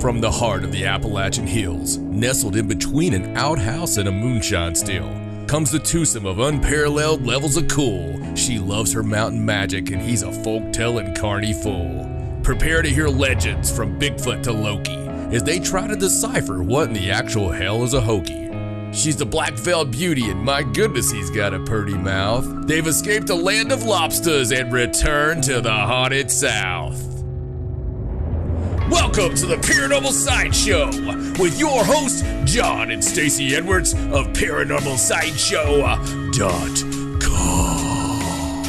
From the heart of the Appalachian Hills, nestled in between an outhouse and a moonshine still, comes the twosome of unparalleled levels of cool. She loves her mountain magic and he's a folk-telling carny fool. Prepare to hear legends from Bigfoot to Loki as they try to decipher what in the actual hell is a hokey. She's the black-veiled beauty and my goodness he's got a purty mouth. They've escaped the land of lobsters and returned to the haunted South. Welcome to the Paranormal Sideshow with your hosts, John and Stacey Edwards of ParanormalSideshow.com.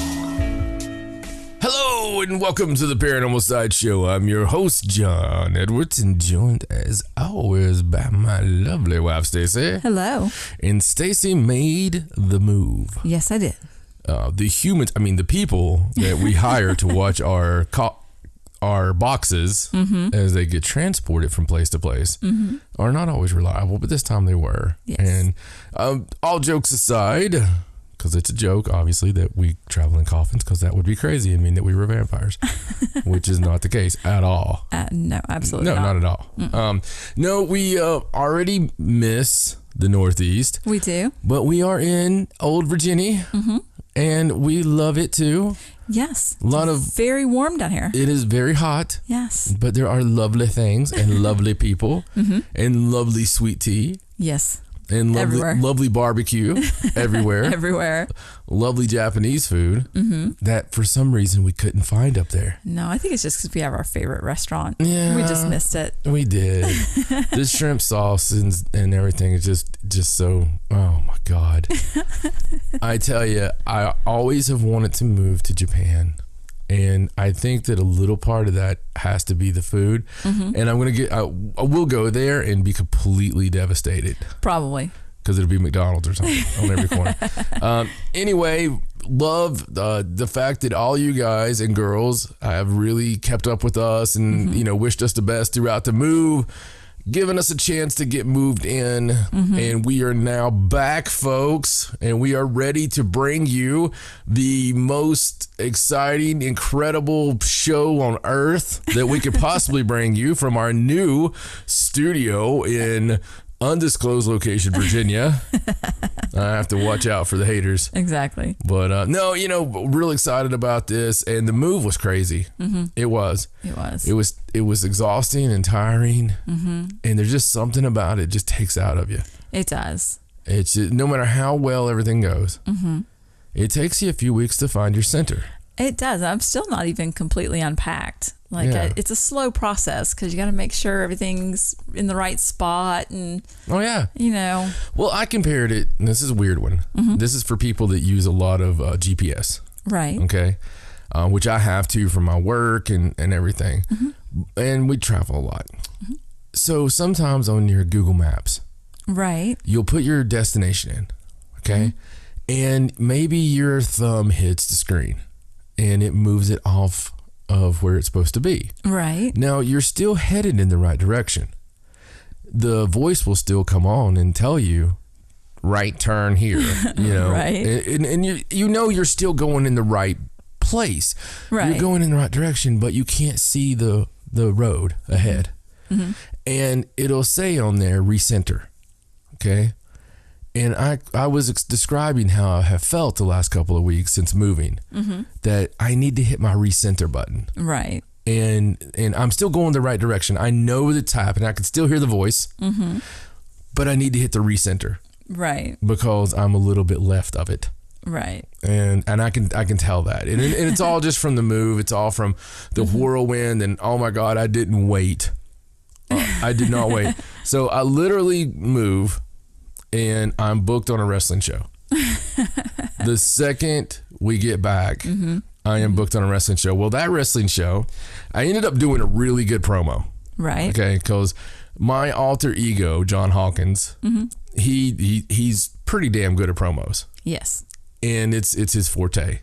Hello and welcome to the Paranormal Sideshow. I'm your host, John Edwards, and joined as always by my lovely wife, Stacey. Hello. And Stacey made the move. Yes, I did. The people that we hire to watch our boxes as they get transported from place to place are not always reliable, but this time they were. Yes. And all jokes aside, because it's a joke, obviously, that we travel in coffins, because that would be crazy and mean that we were vampires, which is not the case at all. No, absolutely not at all. No, we already miss the Northeast. We do. But we are in Old Virginia, and we love it too. Yes. Very warm down here. It is very hot. Yes. But there are lovely things and lovely people and lovely sweet tea. Yes. And lovely barbecue everywhere. Everywhere. Lovely Japanese food that for some reason we couldn't find up there. No, I think it's just because we have our favorite restaurant. Yeah. We just missed it. We did. The shrimp sauce and everything is just so, oh my God. I tell you, I always have wanted to move to Japan. And I think that a little part of that has to be the food. And I will go there and be completely devastated. Probably. Because it'll be McDonald's or something on every corner. Anyway, love the fact that all you guys and girls have really kept up with us and, wished us the best throughout the move, giving us a chance to get moved in. And we are now back, folks, and we are ready to bring you the most exciting, incredible show on earth that we could possibly bring you from our new studio in undisclosed location, Virginia. I have to watch out for the haters. Exactly. But no, real excited about this, and the move was crazy. It was exhausting and tiring, and there's just something about it just takes out of you. It does. It's just, no matter how well everything goes, it takes you a few weeks to find your center. It does. I'm still not even completely unpacked. It's a slow process because you got to make sure everything's in the right spot. And well, I compared it, and this is a weird one. This is for people that use a lot of GPS. Right. Okay. Which I have to for my work and everything. And we travel a lot. So sometimes on your Google Maps, right, you'll put your destination in. Okay. And maybe your thumb hits the screen and it moves it off of where it's supposed to be. Right. Now you're still headed in the right direction. The voice will still come on and tell you, right turn here, right. And you're still going in the right place. Right. You're going in the right direction, but you can't see the road ahead. And it'll say on there, recenter. Okay. And I was describing how I have felt the last couple of weeks since moving, that I need to hit my recenter button. Right. And I'm still going the right direction. I know the type and I can still hear the voice, but I need to hit the recenter. Right. Because I'm a little bit left of it. Right. And I can tell that. And it's all just from the move. It's all from the whirlwind. And oh my God, I didn't wait. I did not wait. So I literally move and I'm booked on a wrestling show. The second we get back, I am booked on a wrestling show. Well, that wrestling show, I ended up doing a really good promo. Right. Okay. Because my alter ego, John Hawkins, he's pretty damn good at promos. Yes. And it's his forte.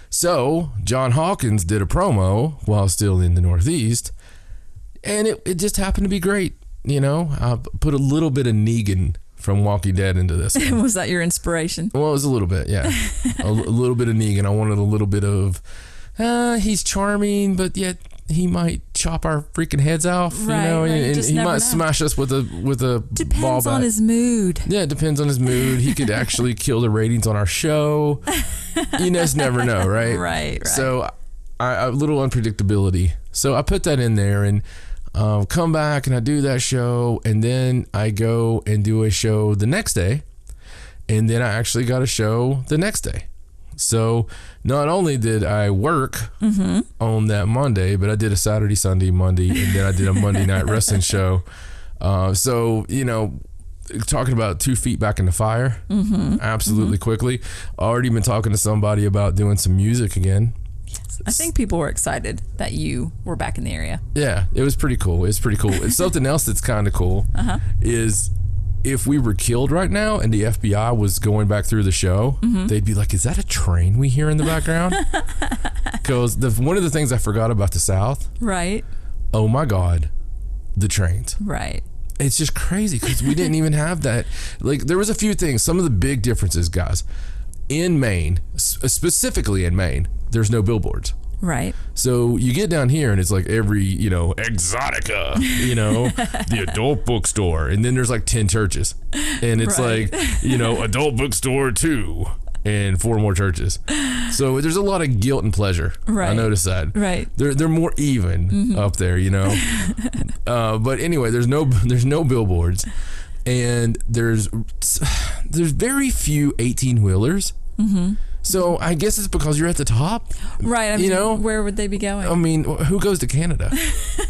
So John Hawkins did a promo while still in the Northeast, and it just happened to be great. I put a little bit of Negan from Walking Dead into this one. Was that your inspiration? Well, it was a little bit, yeah. a little bit of Negan. I wanted a little bit of, he's charming, but yet he might chop our freaking heads off, you know, and he might smash us with a ball bat. Depends on his mood. Yeah, it depends on his mood. He could actually kill the ratings on our show. You just never know, right? Right. So a little unpredictability. So I put that in there and come back and I do that show, and then I go and do a show the next day, and then I actually got a show the next day. So not only did I work on that Monday, but I did a Saturday, Sunday, Monday, and then I did a Monday night wrestling show. So, you know, talking about 2 feet back in the fire, absolutely quickly. Already been talking to somebody about doing some music again. Yes. I think people were excited that you were back in the area. Yeah, it was pretty cool. It's pretty cool. It's something else that's kind of cool is if we were killed right now and the FBI was going back through the show, they'd be like, is that a train we hear in the background? Because one of the things I forgot about the South. Right. Oh my God, the trains. Right. It's just crazy because we didn't even have that. Like, there was a few things. Some of the big differences, guys. In Maine, specifically in Maine, there's no billboards. Right. So you get down here and it's like every, you know, Exotica, you know, the adult bookstore. And then there's like 10 churches. And it's like, you know, adult bookstore 2 and 4 more churches. So there's a lot of guilt and pleasure. Right. I noticed that. Right. They're more even up there, you know. But anyway, there's no billboards. And there's very few 18-wheelers. So I guess it's because you're at the top. Right. I mean, you know, where would they be going? I mean, who goes to Canada?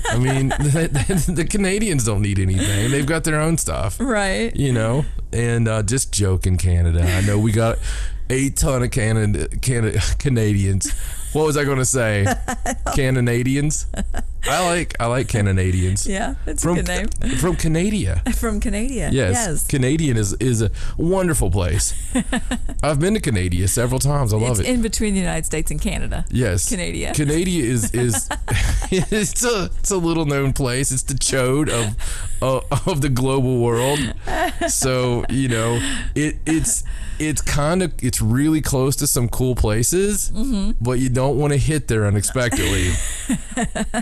I mean, the Canadians don't need anything. They've got their own stuff. Right. You know, and just joking, Canada. I know we got a ton of Canadians. What was I going to say? Canadians? I like Canadians. Yeah, it's a good name. From Canada. From Canada. Yes. Canadian is a wonderful place. I've been to Canada several times. I love it. It's in between the United States and Canada. Yes. Canada. Canada is it's a little known place. It's the chode of the global world. So, you know, it's really close to some cool places, but you don't want to hit there unexpectedly,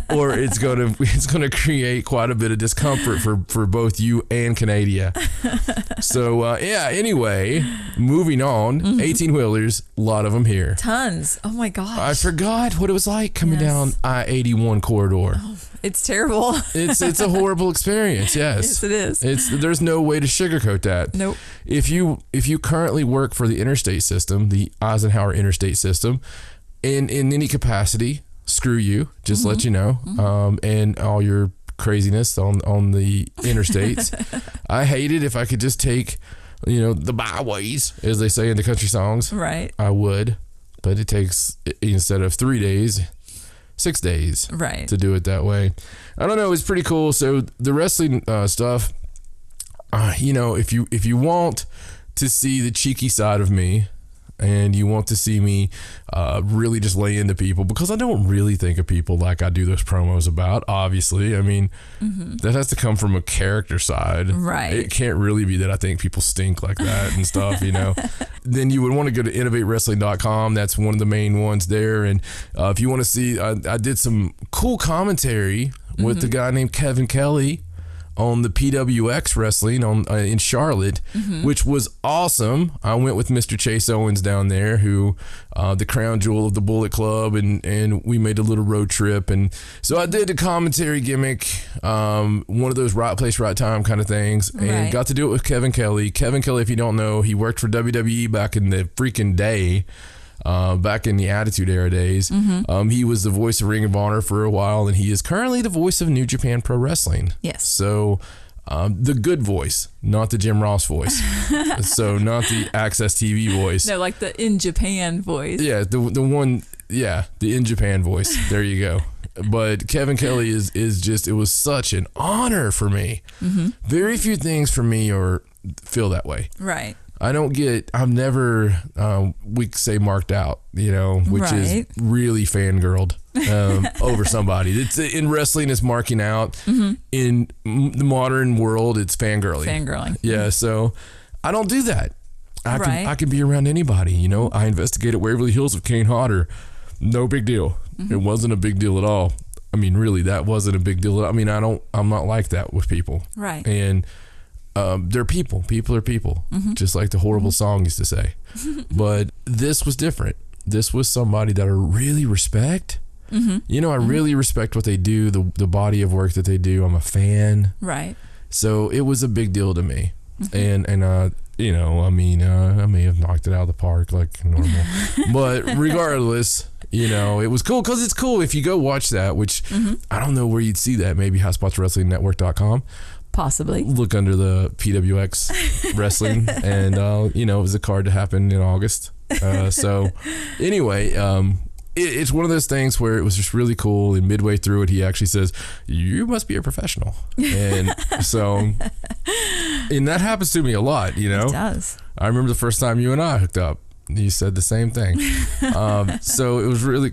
or it's gonna create quite a bit of discomfort for both you and Canada. So anyway, moving on. 18-wheelers, a lot of them here. Tons. Oh my gosh. I forgot what it was like coming down I-81 corridor. Oh, it's terrible. It's a horrible experience. Yes. Yes, it is. There's no way to sugarcoat that. Nope. If you currently work for the interstate system, the Eisenhower interstate system, in any capacity, screw you. Just let you know. And all your craziness on the interstates. I hate it. If I could just take, you know, the byways, as they say in the country songs. Right. I would, but it takes, instead of 3 days, 6 days. Right. To do it that way. I don't know. It's pretty cool. So the wrestling stuff, you know, if you want to see the cheeky side of me, and you want to see me really just lay into people, because I don't really think of people like I do those promos about, obviously. I mean, that has to come from a character side. Right. It can't really be that I think people stink like that and stuff, you know. Then you would want to go to innovatewrestling.com. That's one of the main ones there. And if you want to see, I did some cool commentary with the guy named Kevin Kelly on the PWX wrestling in Charlotte, which was awesome. I went with Mr. Chase Owens down there, who the crown jewel of the Bullet Club, and we made a little road trip. And so I did the commentary gimmick, one of those right place, right time kind of things, and got to do it with Kevin Kelly. Kevin Kelly, if you don't know, he worked for WWE back in the freaking day. Back in the Attitude Era days. He was the voice of Ring of Honor for a while, and he is currently the voice of New Japan Pro Wrestling. Yes. So the good voice, not the Jim Ross voice. So not the Access TV voice. No, like the in Japan voice. Yeah, the one, the in Japan voice. There you go. But Kevin Kelly is just, it was such an honor for me. Very few things for me feel that way. Right. I'm never, we could say marked out, you know, which is really fangirled over somebody. It's in wrestling, it's marking out. In the modern world, it's fangirling. Fangirling. Yeah, so I don't do that. I can be around anybody, you know. I investigated Waverly Hills with Kane Hodder. No big deal. It wasn't a big deal at all. I mean, really, that wasn't a big deal. I mean, I'm not like that with people. Right. And they're people. People are people. Just like the horrible song used to say. But this was different. This was somebody that I really respect. You know, I really respect what they do, the body of work that they do. I'm a fan. Right. So it was a big deal to me. And you know, I mean, I may have knocked it out of the park like normal. But regardless, you know, it was cool because it's cool if you go watch that, which I don't know where you'd see that. Maybe HotSpotsWrestlingNetwork.com. Possibly. Look under the PWX Wrestling. And, you know, it was a card to happen in August. So anyway, it's one of those things where it was just really cool. And midway through it, he actually says, "You must be a professional." And so, and that happens to me a lot, you know. It does. I remember the first time you and I hooked up, you said the same thing. So it was really,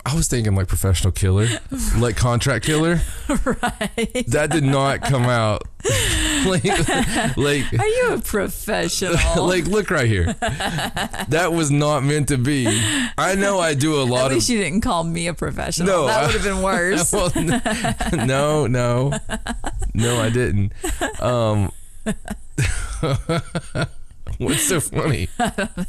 I was thinking like professional killer, like contract killer. Right. That did not come out. like, are you a professional? Like, look right here. That was not meant to be. I know I do a lot of. At least you didn't call me a professional. No, that would have been worse. Well, no, I didn't. What's so funny? I don't know.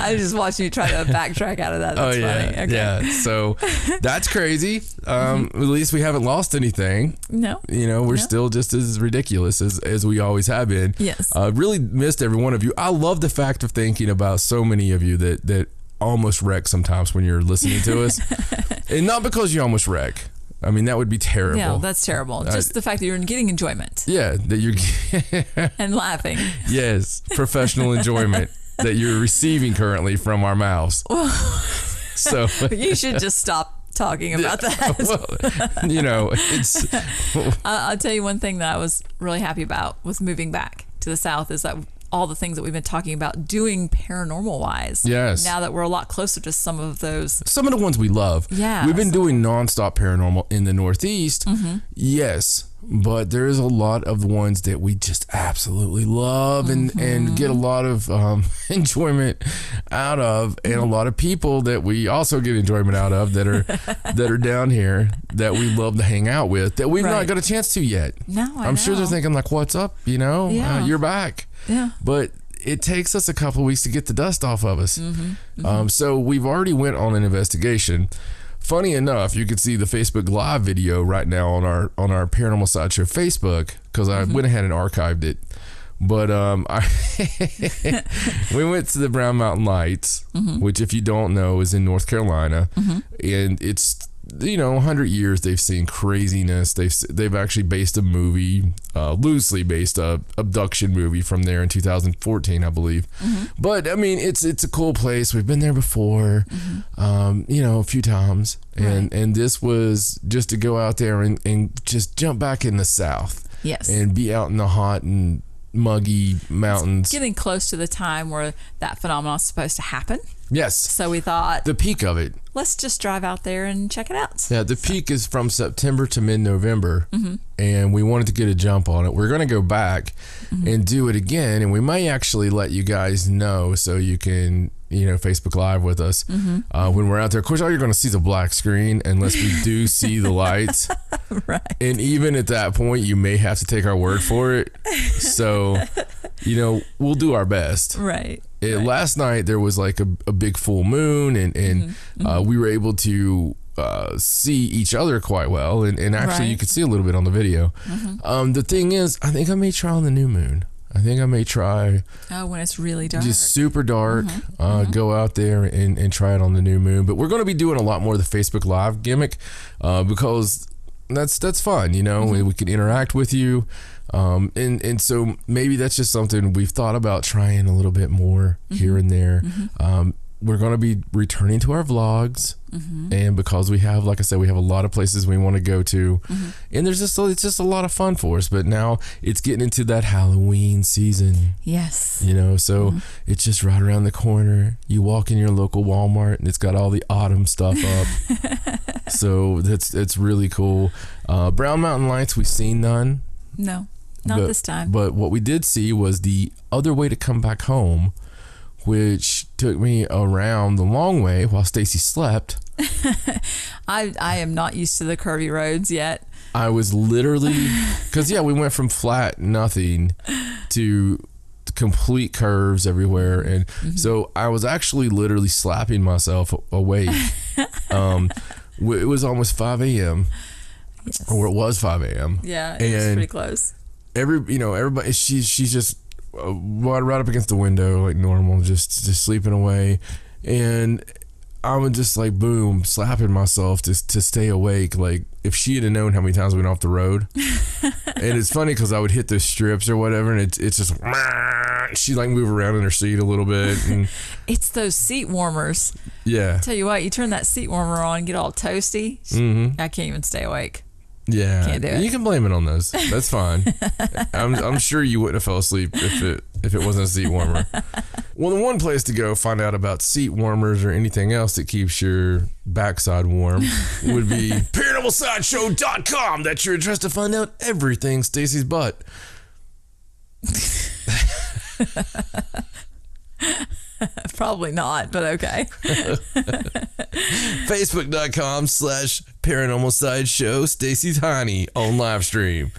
I was just watching you try to backtrack out of that. That's funny. Okay. Yeah. So that's crazy. At least we haven't lost anything. No. You know, we're still just as ridiculous as we always have been. Yes. Really missed every one of you. I love the fact of thinking about so many of you that almost wreck sometimes when you're listening to us. And not because you almost wreck. I mean, that would be terrible. Yeah, that's terrible. Just the fact that you're getting enjoyment. Yeah, that you're and laughing. Yes, professional enjoyment that you're receiving currently from our mouths. So you should just stop talking about that. Well, you know, it's. I'll tell you one thing that I was really happy about with moving back to the South is that all the things that we've been talking about doing paranormal wise. Yes. Now that we're a lot closer to some of the ones we love. Yeah. We've been doing nonstop paranormal in the Northeast. Yes. But there's a lot of the ones that we just absolutely love and get a lot of enjoyment out of, and a lot of people that we also get enjoyment out of that are down here that we love to hang out with that we've not got a chance to yet. No, I'm sure they're thinking like, "What's up? You know, you're back." Yeah. But it takes us a couple of weeks to get the dust off of us. So we've already went on an investigation. Funny enough, you can see the Facebook Live video right now on our Paranormal Sideshow Facebook because I went ahead and archived it. But we went to the Brown Mountain Lights, which, if you don't know, is in North Carolina, and it's 100 years they've seen craziness. They've actually based a movie, loosely based a abduction movie from there in 2014, I believe. But I mean, it's a cool place. We've been there before, a few times, and this was just to go out there and just jump back in the South. Yes, and be out in the hot and muggy mountains. It's getting close to the time where that phenomenon is supposed to happen. Yes. So we thought the peak of it. Let's just drive out there and check it out. Yeah, the peak is from September to mid-November, and we wanted to get a jump on it. We're going to go back and do it again, and we may actually let you guys know so you can, Facebook Live with us when we're out there. Of course, all you're going to see is a black screen unless we do see the lights. Right. And even at that point, you may have to take our word for it. So, we'll do our best. Right. Last night there was like a big full moon, and we were able to see each other quite well, and actually you could see a little bit on the video. The thing is, I think I may try on the new moon. I think I may try. Oh, when it's really dark. Just super dark. Go out there and try it on the new moon. But we're going to be doing a lot more of the Facebook Live gimmick because that's fun. We can interact with you. And so maybe that's just something we've thought about trying a little bit more here and there. We're going to be returning to our vlogs, and because we have, like I said, we have a lot of places we want to go to, and it's just a lot of fun for us. But now it's getting into that Halloween season. Yes. So it's just right around the corner. You walk in your local Walmart, and it's got all the autumn stuff up. So it's really cool. Brown Mountain Lights, we've seen none. No. Not this time. But what we did see was the other way to come back home, which took me around the long way while Stacey slept. I am not used to the curvy roads yet. I was literally, because we went from flat nothing to complete curves everywhere, and so I was actually literally slapping myself awake. It was almost 5 a.m. Yes. Or it was 5 a.m. Yeah, it was pretty close. Everybody, she's just right up against the window like normal, just sleeping away, and I was just like boom, slapping myself to stay awake. Like if she had known how many times we went off the road. And it's funny because I would hit the strips or whatever, and it's just she like move around in her seat a little bit. And it's those seat warmers. Yeah. Tell you what, you turn that seat warmer on, get all toasty. I can't even stay awake. Yeah, can't do it. You can blame it on those. That's fine. I'm sure you wouldn't have fell asleep if it wasn't a seat warmer. Well, the one place to go find out about seat warmers or anything else that keeps your backside warm would be ParanormalSideshow.com. That's your address to find out everything Stacey's butt. Probably not, but okay. Facebook.com/Paranormal Sideshow. Stacey's Honey on live stream.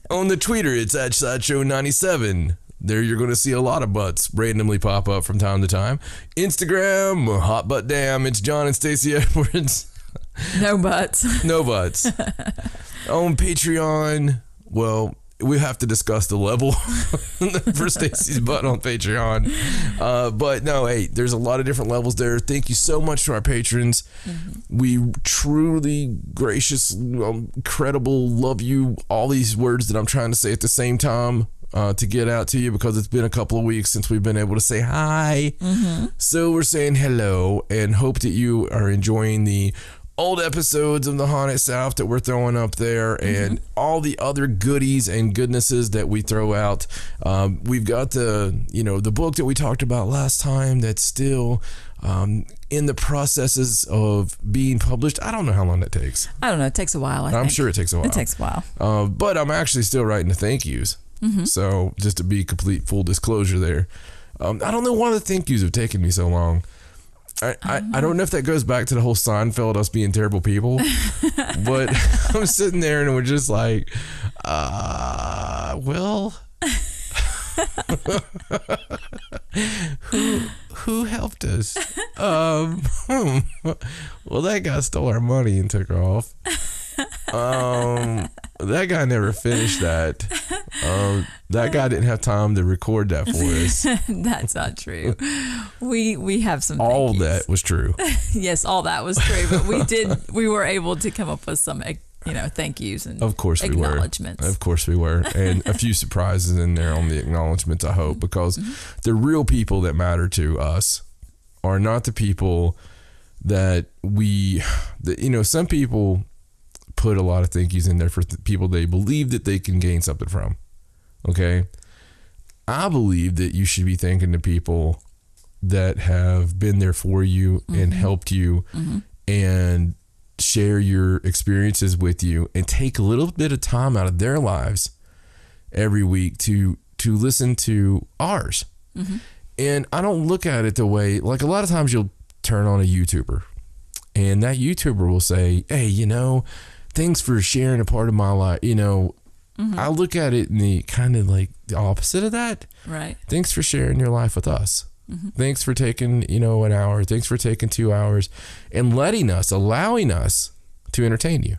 On the Twitter, it's at Sideshow97. There you're going to see a lot of butts randomly pop up from time to time. Instagram, Hot Butt Damn. It's John and Stacey Edwards. No butts. No butts. On Patreon, well, we have to discuss the level for Stacey's butt on Patreon. But no, hey, there's a lot of different levels there. Thank you so much to our patrons. We truly, gracious, incredible, love you. All these words that I'm trying to say at the same time to get out to you, because it's been a couple of weeks since we've been able to say hi. So we're saying hello and hope that you are enjoying the old episodes of the Haunted South that we're throwing up there, and all the other goodies and goodnesses that we throw out. We've got the book that we talked about last time that's still in the processes of being published. I don't know how long that takes. I don't know. It takes a while. I'm sure it takes a while. It takes a while. But I'm actually still writing the thank yous. So just to be complete full disclosure there. I don't know why the thank yous have taken me so long. I don't know if that goes back to the whole Seinfeld, us being terrible people, but I'm sitting there and we're just like, well, who helped us? Well, that guy stole our money and took off. That guy never finished that. That guy didn't have time to record that for us. That's not true. We have some all that was true. Yes, all that was true, but we were able to come up with some thank yous and of course acknowledgments. Of course we were. And a few surprises in there on the acknowledgments, I hope, because the real people that matter to us are not the people that some people put a lot of thank yous in there for people they believe that they can gain something from. Okay. I believe that you should be thanking the people that have been there for you and helped you and share your experiences with you, and take a little bit of time out of their lives every week to listen to ours. And I don't look at it the way, like a lot of times you'll turn on a YouTuber and that YouTuber will say, hey, thanks for sharing a part of my life. I look at it in the kind of like the opposite of that. Right. Thanks for sharing your life with us. Thanks for taking, an hour. Thanks for taking 2 hours and allowing us to entertain you.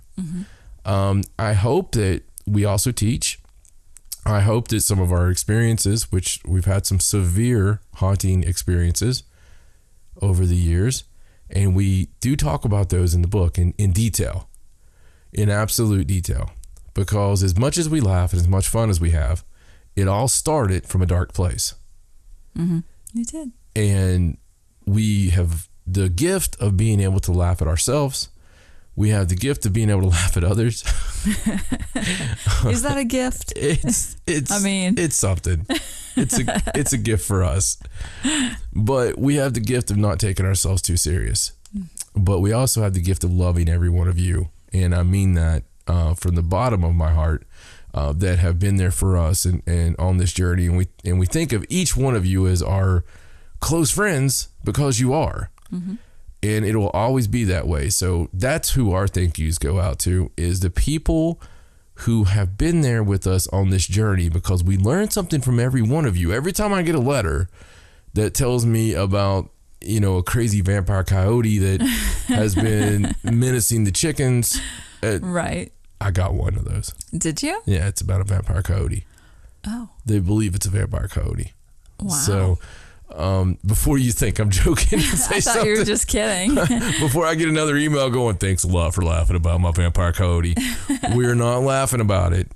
I hope that we also teach. I hope that some of our experiences, which we've had some severe haunting experiences over the years, and we do talk about those in the book in detail. In absolute detail, because as much as we laugh and as much fun as we have, it all started from a dark place. You did. And we have the gift of being able to laugh at ourselves. We have the gift of being able to laugh at others. Is that a gift? It's something. It's a gift for us. But we have the gift of not taking ourselves too serious. But we also have the gift of loving every one of you. And I mean that from the bottom of my heart, that have been there for us and on this journey. And we think of each one of you as our close friends, because you are. and it will always be that way. So that's who our thank yous go out to, is the people who have been there with us on this journey, because we learn something from every one of you. Every time I get a letter that tells me about, a crazy vampire coyote that has been menacing the chickens. Right. I got one of those. Did you? Yeah, it's about a vampire coyote. Oh. They believe it's a vampire coyote. Wow. So before you think I'm joking, I thought you were just kidding. Before I get another email going, thanks a lot for laughing about my vampire coyote. We're not laughing about it.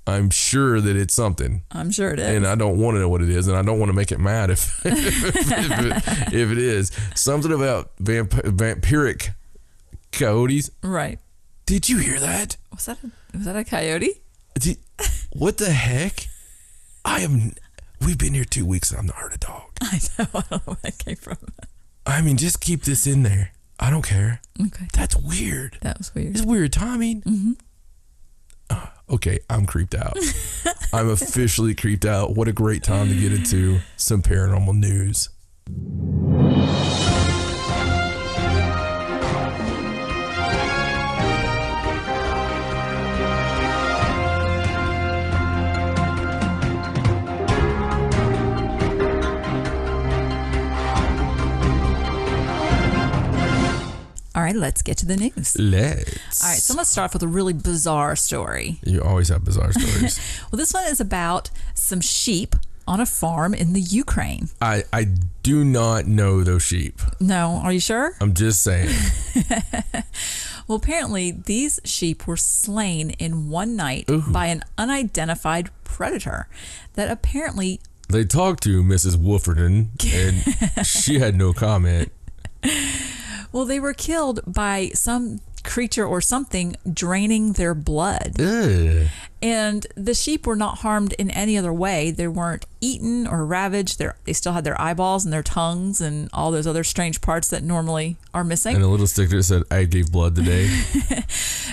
I'm sure that it's something. I'm sure it is. And I don't want to know what it is, and I don't want to make it mad if it is. Something about vampiric coyotes. Right. Did you hear that? Was that a coyote? What the heck? We've been here 2 weeks and I've not heard a dog. I know. I don't know where that came from. I mean, just keep this in there. I don't care. Okay. That's weird. That was weird. It's weird timing. Mm-hmm. Okay, I'm creeped out. I'm officially creeped out. What a great time to get into some paranormal news. All right, let's get to the news. Let's. All right, so let's start off with a really bizarre story. You always have bizarre stories. Well, this one is about some sheep on a farm in the Ukraine. I do not know those sheep. No, are you sure? I'm just saying. Well, apparently these sheep were slain in one night by an unidentified predator that apparently... They talked to Mrs. Wolferton, and she had no comment. Well, they were killed by some creature or something draining their blood. Ugh. And the sheep were not harmed in any other way. They weren't eaten or ravaged. They still had their eyeballs and their tongues and all those other strange parts that normally are missing. And a little sticker that said, "I gave blood today."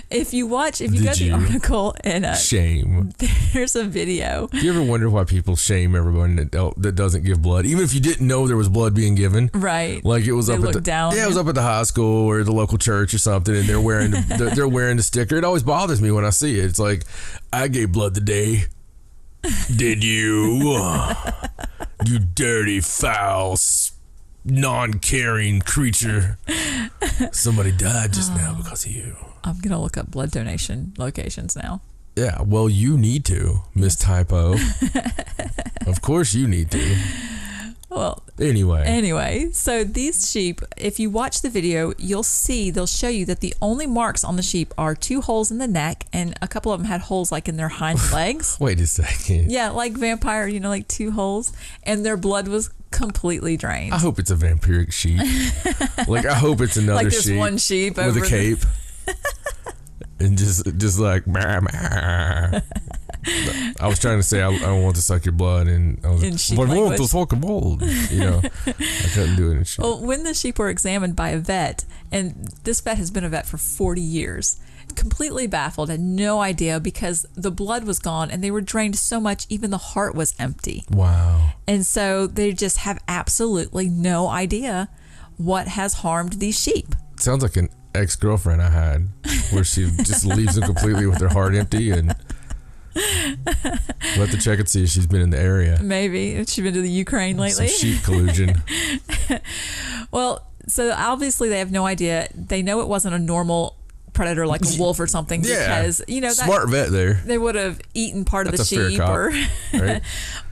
If you go to the article and shame, there's a video. Do you ever wonder why people shame everyone that doesn't give blood, even if you didn't know there was blood being given? Right. Like it was they up at it was up at the high school or the local church or something, and they're wearing they're wearing the sticker. It always bothers me when I see it. It's like, I gave blood today. Did you? You dirty, foul, non-caring creature. Somebody died just now because of you. I'm going to look up blood donation locations now. Yeah, well, you need to, Miss Typo. Of course you need to. Well, anyway, so these sheep, if you watch the video, they'll show you that the only marks on the sheep are 2 holes in the neck, and a couple of them had holes like in their hind legs. Wait a second. Yeah, like vampire, like 2 holes, and their blood was completally drained. I hope it's a vampiric sheep. Like, I hope it's another like there's sheep one sheep with a cape. And just like, I was trying to say I want to suck your blood, and I was like, I want to suck your blood. I couldn't do it in sheep. Well, when the sheep were examined by a vet, and this vet has been a vet for 40 years, completely baffled, had no idea, because the blood was gone and they were drained so much, even the heart was empty. Wow. And so they just have absolutely no idea what has harmed these sheep. Sounds like an ex-girlfriend I had, where she just leaves them completely with their heart empty, and we'll have to check and see if she's been in the area. Maybe. Has she been to the Ukraine lately? Some sheep collusion. Well, so obviously they have no idea. They know it wasn't a normal predator like a wolf or something, because smart vet there. They would have eaten part of the sheep, or right?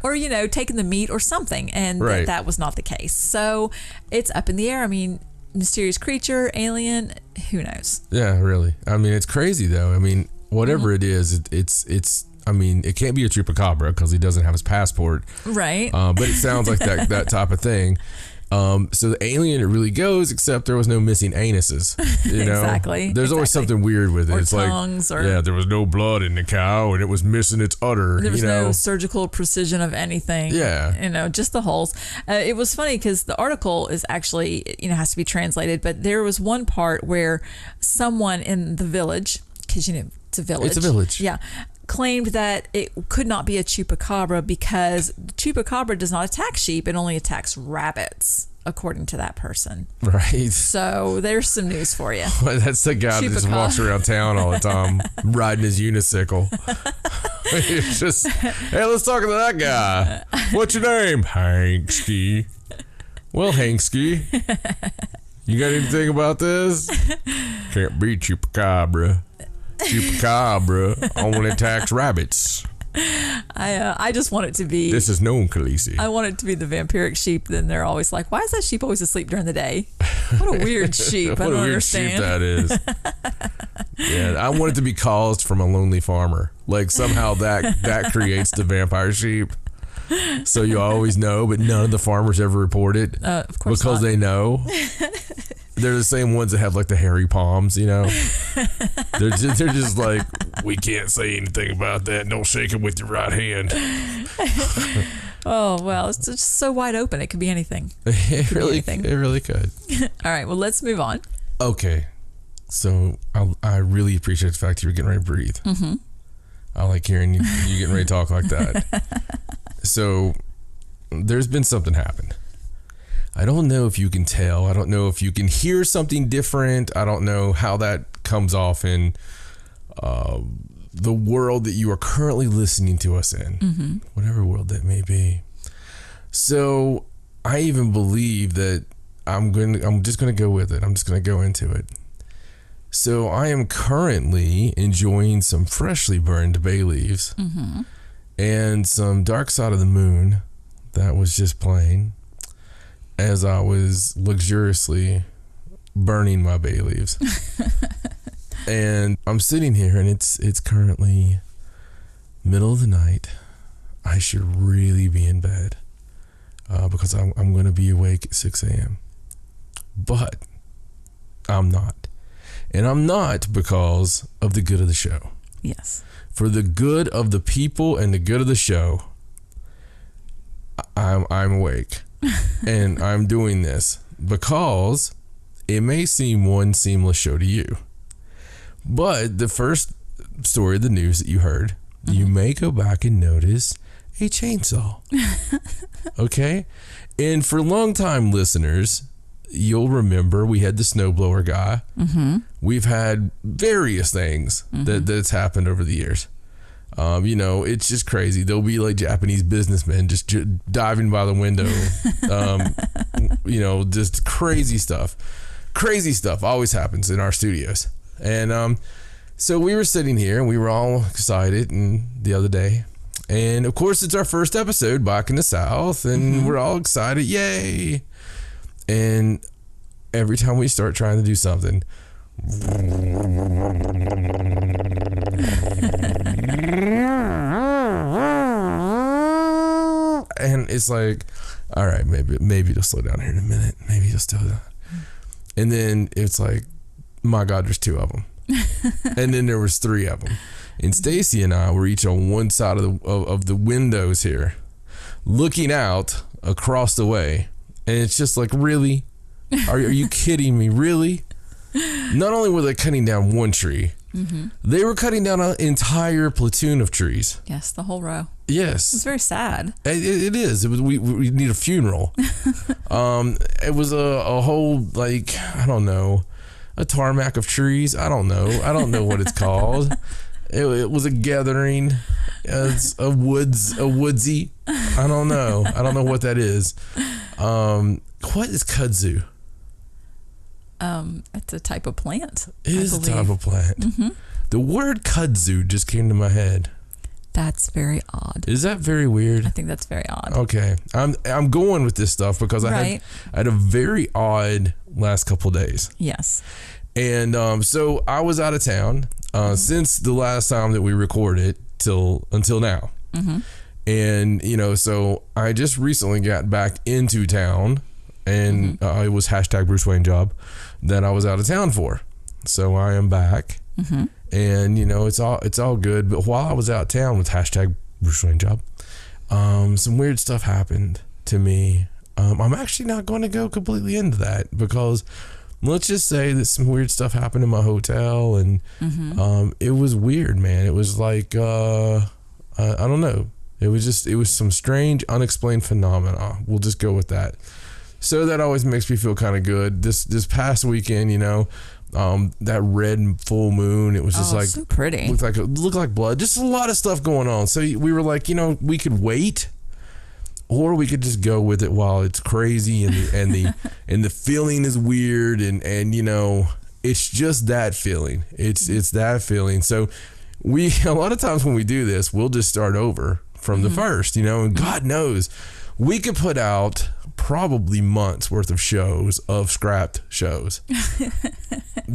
or taken the meat or something, and that was not the case. So it's up in the air. I mean, mysterious creature, alien, who knows? Yeah, really. I mean, it's crazy though. I mean, whatever it is, it's. I mean, it can't be a chupacabra because he doesn't have his passport, right? But it sounds like that type of thing. So the alien, it really goes, except there was no missing anuses. Exactly. There's always something weird with it. Or it's tongues, like, there was no blood in the cow, and it was missing its udder. There was no surgical precision of anything. Yeah. Just the holes. It was funny because the article is actually, has to be translated, but there was one part where someone in the village, because it's a village. It's a village. Yeah. Claimed that it could not be a chupacabra because the chupacabra does not attack sheep. It only attacks rabbits. according to that person. Right. So there's some news for you. That's the guy that just walks around town all the time riding his unicycle. It's just, hey, let's talk to that guy. What's your name? Hanksky. Well, Hanksky, you got anything about this? Can't be chupacabra. Chupacabra only attacks rabbits. I just want it to be. This is known, Khaleesi. I want it to be the vampiric sheep. Then they're always like, why is that sheep always asleep during the day? What a weird sheep. What I don't a weird understand. sheep that is. Yeah, I want it to be caused from a lonely farmer. Like somehow that creates the vampire sheep. So you always know, but none of the farmers ever report it. Of course because not. they know. They're the same ones that have like the hairy palms, you know. They're just like, we can't say anything about that. Don't shake it with your right hand. Oh well, it's just so wide open. It could be anything. It really could. All right, well let's move on. Okay, so I really appreciate the fact that you're getting ready to breathe. Mm-hmm. I like hearing you getting ready to talk like that. So there's been something happen. I don't know if you can tell. I don't know if you can hear something different. I don't know how that comes off in the world that you are currently listening to us in, whatever world that may be. So I even believe that I'm just going to go with it. I'm just going to go into it. So I am currently enjoying some freshly burned bay leaves and some Dark Side of the Moon that was just playing as I was luxuriously burning my bay leaves. And I'm sitting here and it's currently middle of the night. I should really be in bed because I'm going to be awake at 6 a.m. But I'm not. And I'm not because of the good of the show. Yes. For the good of the people and the good of the show, I'm awake. And I'm doing this because it may seem one seamless show to you. But the first story of the news that you heard, you may go back and notice a chainsaw. Okay? And for long-time listeners, you'll remember we had the snowblower guy. We've had various things that's happened over the years. You know, it's just crazy. There'll be like Japanese businessmen just diving by the window. You know, just crazy stuff. Crazy stuff always happens in our studios. And so we were sitting here and we were all excited the other day. And of course, it's our first episode back in the South and we're all excited. Yay. And every time we start trying to do something, and it's like, all right, maybe it'll slow down here in a minute. Maybe it'll slow down. And then it's like, my God, there's 2 of them. And then there was 3 of them. And Stacey and I were each on one side of the windows here, looking out across the way. And it's just like, really? Are you kidding me? Really? Not only were they cutting down one tree, they were cutting down an entire platoon of trees. Yes, the whole row. Yes. It's very sad. It is. It was, we need a funeral. It was a whole, like, I don't know, a tarmac of trees. I don't know what it's called. It was a gathering. It's a woodsy. I don't know what that is. What is kudzu? It's a type of plant. It is a type of plant. The word kudzu just came to my head. That's very odd. Is that very weird? I think that's very odd. Okay, I'm going with this stuff because I had a very odd last couple of days. Yes. And so I was out of town since the last time that we recorded until now. And you know, so I just recently got back into town, and it was #Bruce Wayne job that I was out of town for. So I am back, and you know, it's all good. But while I was out of town with #Bruce Wayne job, some weird stuff happened to me. I'm actually not going to go completely into that because let's just say that some weird stuff happened in my hotel, and it was weird, man. It was like I don't know. It was some strange, unexplained phenomena. We'll just go with that. So that always makes me feel kind of good. This past weekend, that red full moon, it was just like so pretty. Looked like blood. Just a lot of stuff going on. So we were like, we could wait, or we could just go with it while it's crazy and the feeling is weird and it's just that feeling. It's that feeling. So a lot of times when we do this, we'll just start over from the first, and God knows we could put out probably months worth of shows of scrapped shows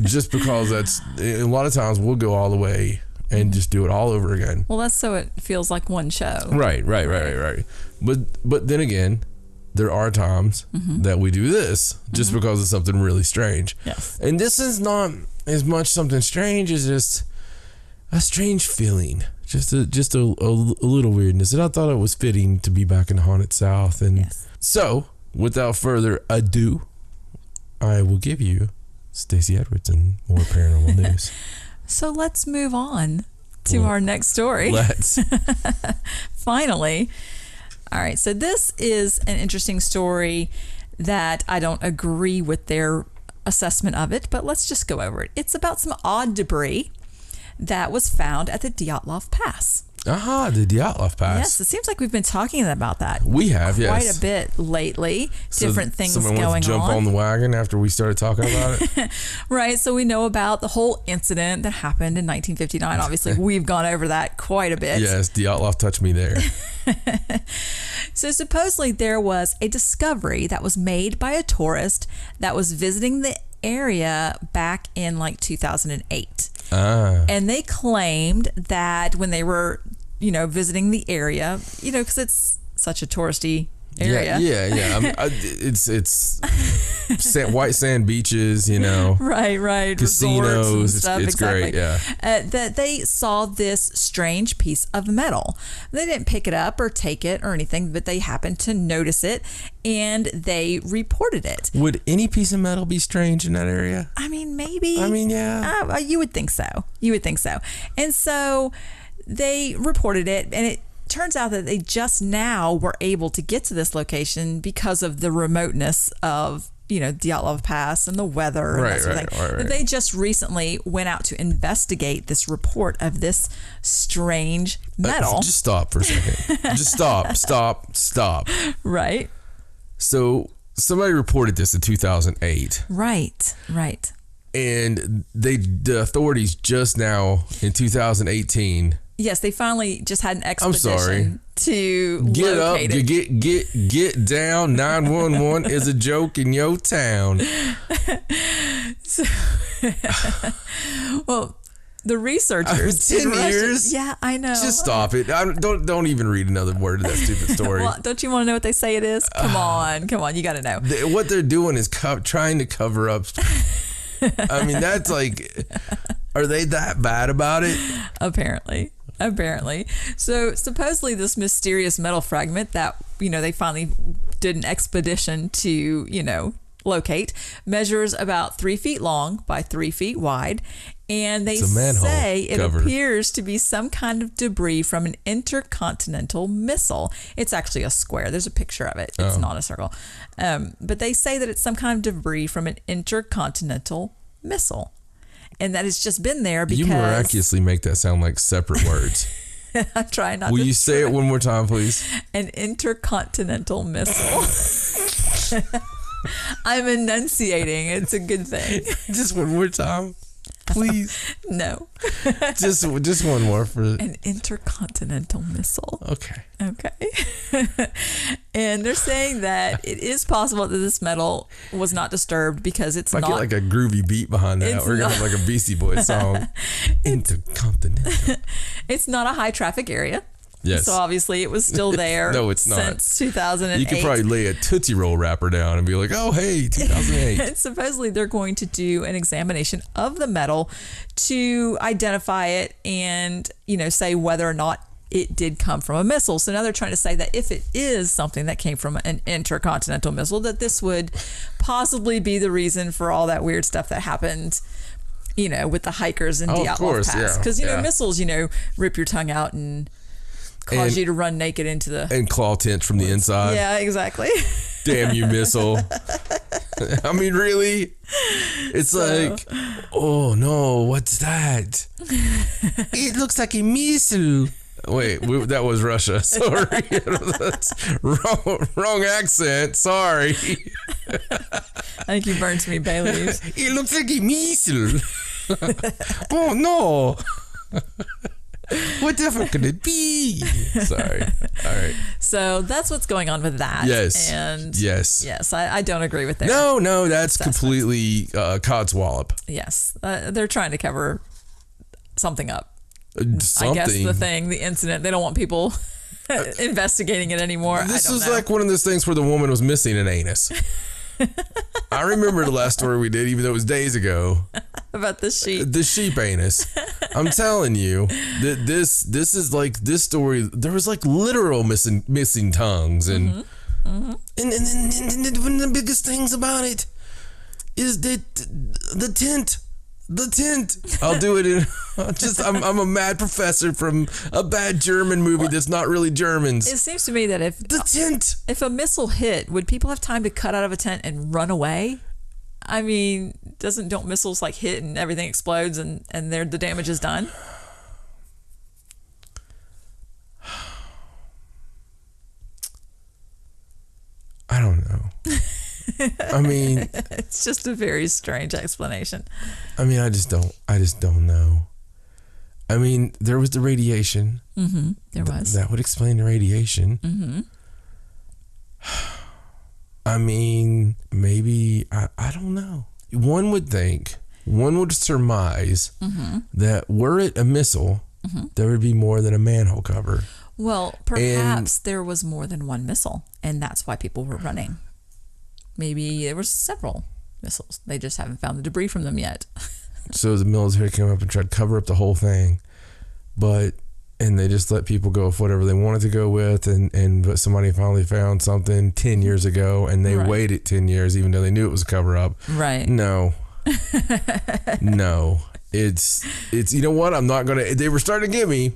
just because that's a lot of times we'll go all the way and just do it all over again. Well, that's so it feels like one show. Right. But then again, there are times that we do this just because it's something really strange. Yes. And this is not as much something strange as just a strange feeling. Just a little weirdness. And I thought it was fitting to be back in the Haunted South. And so, without further ado, I will give you Stacey Edwards and more paranormal news. So let's move on to our next story. Let's. Finally. All right. So this is an interesting story that I don't agree with their assessment of it, but let's just go over it. It's about some odd debris that was found at the Dyatlov Pass. The Dyatlov Pass. Yes, it seems like we've been talking about that. We have, quite a bit lately. So different things going on. Someone wants to jump on the wagon after we started talking about it. Right. So we know about the whole incident that happened in 1959. Obviously, we've gone over that quite a bit. Yes, Dyatlov touched me there. So supposedly there was a discovery that was made by a tourist that was visiting the area back in 2008. And they claimed that when they were, visiting the area, because it's such a touristy area. Yeah. It's white sand beaches, Right. Casinos. Stuff, it's exactly. great, yeah. That they saw this strange piece of metal. They didn't pick it up or take it or anything, but they happened to notice it and they reported it. Would any piece of metal be strange in that area? I mean, maybe. Yeah. You would think so. And so they reported it, and it turns out that they just now were able to get to this location because of the remoteness of Dyatlov Pass and the weather and that sort of thing. Right. They just recently went out to investigate this report of this strange metal. Just stop for a second. Just stop. Right. So somebody reported this in 2008. Right. And the authorities just now in 2018. Yes, they finally just had an expedition. I'm sorry. To get locate up, it. get down. 911 is a joke in your town. Well, the researchers 10 years. Yeah, I know. Just stop it. Don't even read another word of that stupid story. Well, don't you want to know what they say it is? Come on. You got to know. What they're doing is trying to cover up. I mean, that's like, are they that bad about it? Apparently. So supposedly this mysterious metal fragment that, they finally did an expedition to, locate measures about 3 feet long by 3 feet wide. And they say it appears to be some kind of debris from an intercontinental missile. It's actually a square. There's a picture of it. It's not a circle. But they say that it's some kind of debris from an intercontinental missile. And that it's just been there because... You miraculously make that sound like separate words. I'm trying not to... Will you say it one more time, please? An intercontinental missile. I'm enunciating. It's a good thing. Just one more time, please. No. just one more for... An intercontinental missile. Okay. And they're saying that it is possible that this metal was not disturbed because it's not... I get like a groovy beat behind that. We're going to have like a Beastie Boys song. Intercontinental. It's not a high traffic area. Yes. So obviously it was still there. No, it's not. Since 2008. You could probably lay a Tootsie Roll wrapper down and be like, oh, hey, 2008. And supposedly they're going to do an examination of the metal to identify it and, say whether or not it did come from a missile. So now they're trying to say that if it is something that came from an intercontinental missile, that this would possibly be the reason for all that weird stuff that happened, with the hikers in Dyatlov Pass. Because, missiles, rip your tongue out and cause you to run naked into the... And claw tints from the inside. Yeah, exactly. Damn you, missile. I mean, really? It's like, oh no, what's that? It looks like a missile. Wait, that was Russia. Sorry. That's wrong accent. Sorry. I think you burned too many bay leaves. It looks like a missile. Oh no. What the fuck could it be? Sorry. All right. So that's what's going on with that. Yes. And yes, I don't agree with that. No, that's completely codswallop. Yes. They're trying to cover something up. Something. I guess the incident. They don't want people investigating it anymore. This was like one of those things where the woman was missing an anus. I remember the last story we did, even though it was days ago. About the sheep. The sheep anus. I'm telling you that this is like this story. There was like literal missing tongues, and and one of the biggest things about it is that the tent. I'll do it in I'm a mad professor from a bad German movie that's not really Germans. It seems to me that if a missile hit, would people have time to cut out of a tent and run away? I mean, don't missiles like hit and everything explodes and the damage is done? I don't know. I mean, it's just a very strange explanation. I mean, I just don't know. I mean, there was the radiation. Mm-hmm. There was. That would explain the radiation. Mm-hmm. I mean, maybe, I don't know. One would surmise that were it a missile, there would be more than a manhole cover. Well, perhaps there was more than one missile, and that's why people were running. Maybe there were several missiles. They just haven't found the debris from them yet. So the military came up and tried to cover up the whole thing, and they just let people go with whatever they wanted to go with, but somebody finally found something 10 years ago, and they waited 10 years even though they knew it was a cover up. Right. No. No. It's you know what? I'm not gonna. They were starting to get me.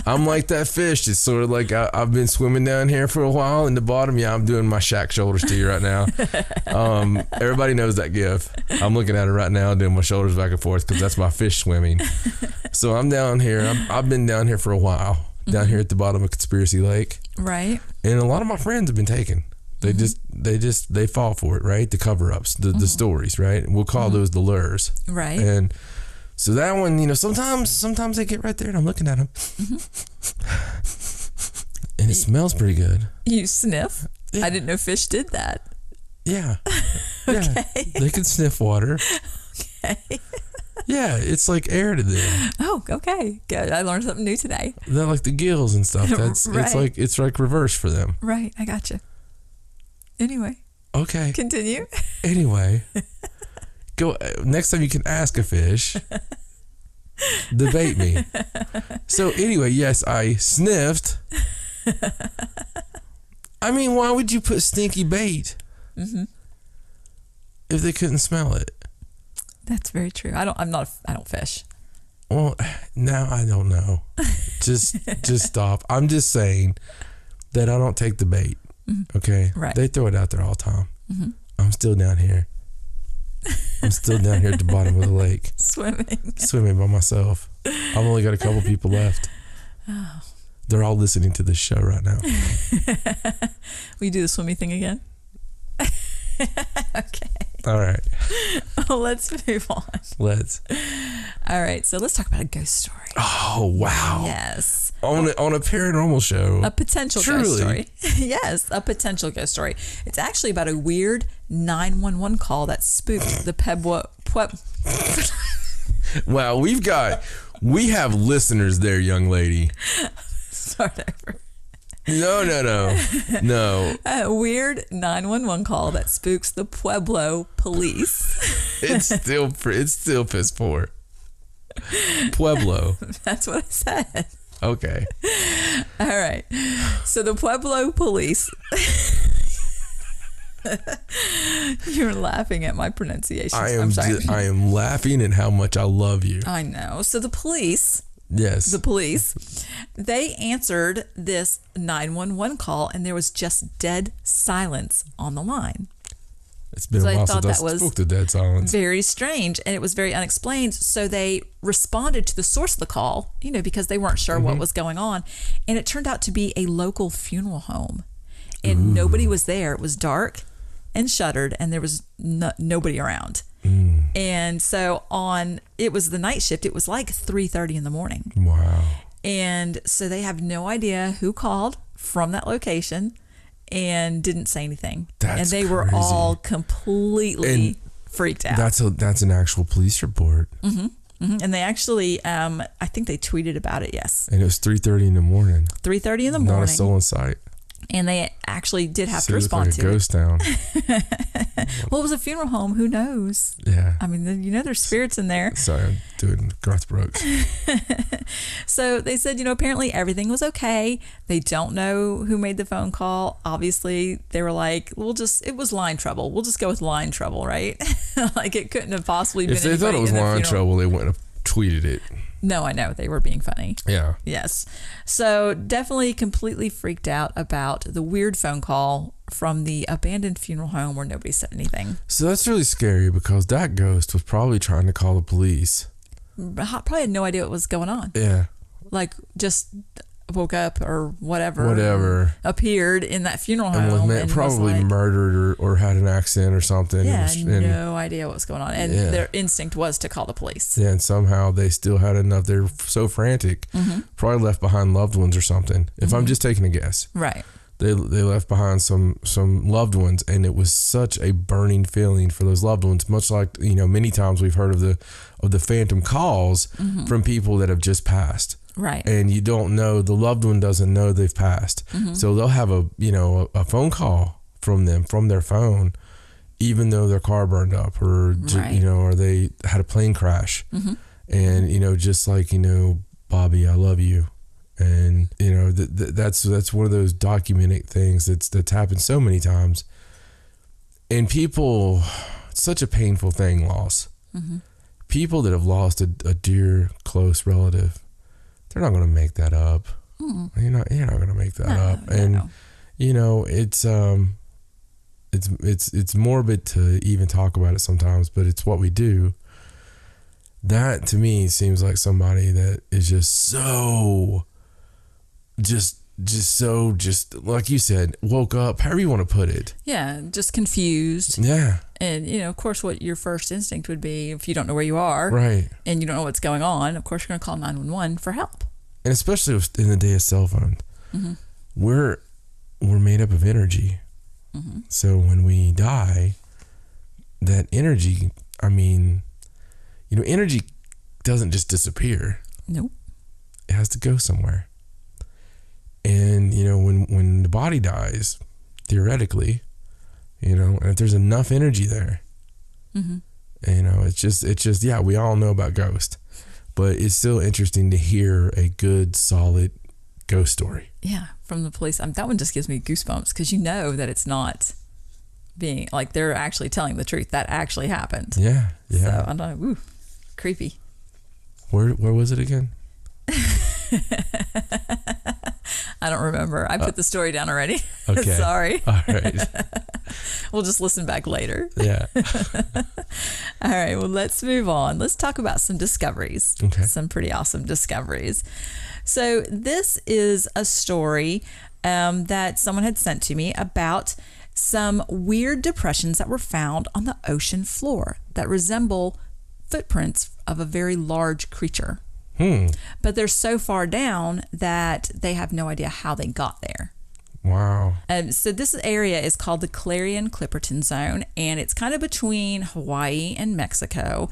I'm like that fish. It's sort of like I've been swimming down here for a while in the bottom. Yeah, I'm doing my Shaq shoulders to you right now. Everybody knows that gif. I'm looking at it right now, doing my shoulders back and forth because that's my fish swimming. So I'm down here. I've been down here for a while, down here at the bottom of Conspiracy Lake. Right. And a lot of my friends have been taken. They fall for it, right? The cover-ups, the stories, right? We'll call those the lures. Right. And so that one, sometimes they get right there and I'm looking at them. And it smells pretty good. You sniff? Yeah. I didn't know fish did that. Yeah. Okay. Yeah. They can sniff water. Okay. Yeah, it's like air to them. Oh, okay. Good. I learned something new today. They're like the gills and stuff. Right. It's like reverse for them. Right. I got you. Anyway. Okay. Continue. Anyway. Go next time you can ask a fish. Debate me. So anyway, yes, I sniffed. I mean, why would you put stinky bait if they couldn't smell it? That's very true. I don't fish. Well, now I don't know. Just stop. I'm just saying that I don't take the bait. Okay? Right. They throw it out there all the time. I'm still down here. I'm still down here at the bottom of the lake. Swimming by myself. I've only got a couple people left. Oh. They're all listening to this show right now. Will you do the swimming thing again? Okay. All right. Well, let's move on. Let's. All right. So let's talk about a ghost story. Oh, wow. Yes. On a paranormal show. A potential ghost story. Yes, a potential ghost story. It's actually about a weird 911 call that spooked the Pueblo. Wow, we have listeners there, young lady. Start over. No. A weird 911 call that spooks the Pueblo police. It's still piss poor. Pueblo. That's what I said. Okay. All right. So the Pueblo police. You're laughing at my pronunciation. I am laughing at how much I love you. I know. So the police. Yes. The police They answered this 911 call, and there was just dead silence on the line. It's been a while since I spoke to dead silence. Very strange, and it was very unexplained. So they responded to the source of the call, because they weren't sure what was going on. And it turned out to be a local funeral home. And nobody was there. It was dark and shuttered, and there was nobody around. And so it was the night shift. It was like 3:30 in the morning. Wow. And so they have no idea who called from that location and didn't say anything. And they were all completely freaked out. That's an actual police report. And they actually, I think they tweeted about it, yes. And it was 3:30 in the morning. 3:30 in the morning. Not a soul in sight. And they actually did have to respond like to a ghost town. Well, it was a funeral home. Who knows? Yeah. I mean, there's spirits in there. Sorry, I'm doing Garth Brooks. So they said, apparently everything was okay. They don't know who made the phone call. Obviously, they were like, it was line trouble. We'll just go with line trouble, right? Like it couldn't have possibly been. If they thought it was line trouble, they wouldn't have tweeted it. No, I know. They were being funny. Yeah. Yes. So definitely completely freaked out about the weird phone call from the abandoned funeral home where nobody said anything. So that's really scary because that ghost was probably trying to call the police. Probably had no idea what was going on. Yeah. Like just woke up or whatever appeared in that funeral home and probably was murdered or had an accident or something. Yeah, no idea what was going on, and their instinct was to call the police. Yeah, and somehow they still had enough. They're so frantic, probably left behind loved ones or something. If I'm just taking a guess, right? They left behind some loved ones, and it was such a burning feeling for those loved ones. Much like many times we've heard of the phantom calls from people that have just passed. Right. And you don't know, the loved one doesn't know they've passed. So they'll have a phone call from them, from their phone, even though their car burned up or, or they had a plane crash. And, just like, Bobby, I love you. And, that's one of those documented things that's happened so many times. And people, it's such a painful thing, loss. People that have lost a dear, close relative, they're not going to make that up. You're not going to make that up. And it's morbid to even talk about it sometimes, but it's what we do. That to me seems like somebody that is just like you said, woke up, however you want to put it. Yeah, just confused. Yeah. And, of course, what your first instinct would be if you don't know where you are. Right. And you don't know what's going on, of course, you're going to call 911 for help. And especially in the day of cell phones, we're made up of energy. So when we die, that energy, energy doesn't just disappear. Nope. It has to go somewhere. And, when the body dies, theoretically, and if there's enough energy there, it's just, yeah, we all know about ghosts, but it's still interesting to hear a good, solid ghost story. Yeah, from the police. That one just gives me goosebumps because that it's not being, like, they're actually telling the truth. That actually happened. Yeah, yeah. So I'm like, ooh, creepy. Where was it again? I don't remember. I put the story down already. Okay. Sorry. All right. We'll just listen back later. Yeah. All right. Well, let's move on. Let's talk about some discoveries. Okay. Some pretty awesome discoveries. So this is a story that someone had sent to me about some weird depressions that were found on the ocean floor that resemble footprints of a very large creature. But they're so far down that they have no idea how they got there. Wow. So this area is called the Clarion-Clipperton Zone, and it's kind of between Hawaii and Mexico.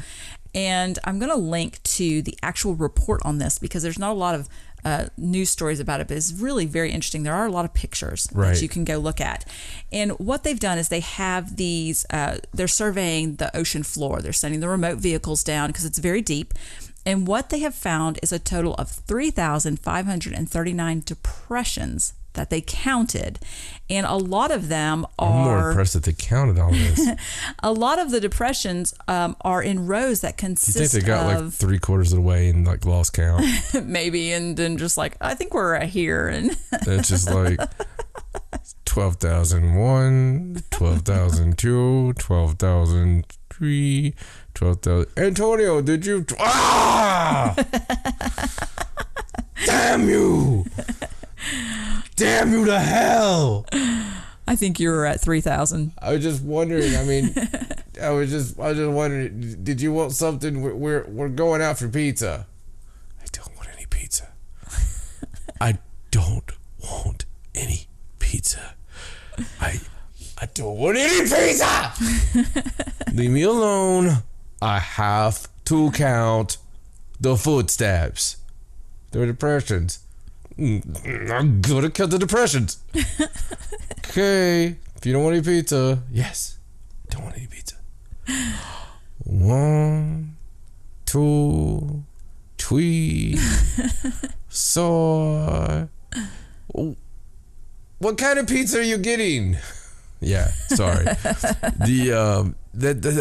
And I'm going to link to the actual report on this because there's not a lot of news stories about it, but it's really very interesting. There are a lot of pictures that you can go look at. And what they've done is they have these, they're surveying the ocean floor. They're sending the remote vehicles down because it's very deep. And what they have found is a total of 3,539 depressions that they counted. And a lot of them are... I'm more impressed that they counted all this. A lot of the depressions are in rows that consist of... You think they got like 3/4 of the way and like lost count? Maybe, and then just like, I think we're right here. And it's just like 12,001, 12,002, 12,003, 12,000... Antonio, did you... Ah! Damn you! Damn you to hell! I think you were at 3,000. I was just wondering. I mean, I was just wondering. Did you want something? We're going out for pizza. I don't want any pizza. I don't want any pizza. I don't want any pizza. Leave me alone. I have to count the footsteps. The depressions. I'm gonna cut the depressions. Okay. If you don't want any pizza, yes. Don't want any pizza. 1, 2, 3, 4. What kind of pizza are you getting? Yeah, sorry. I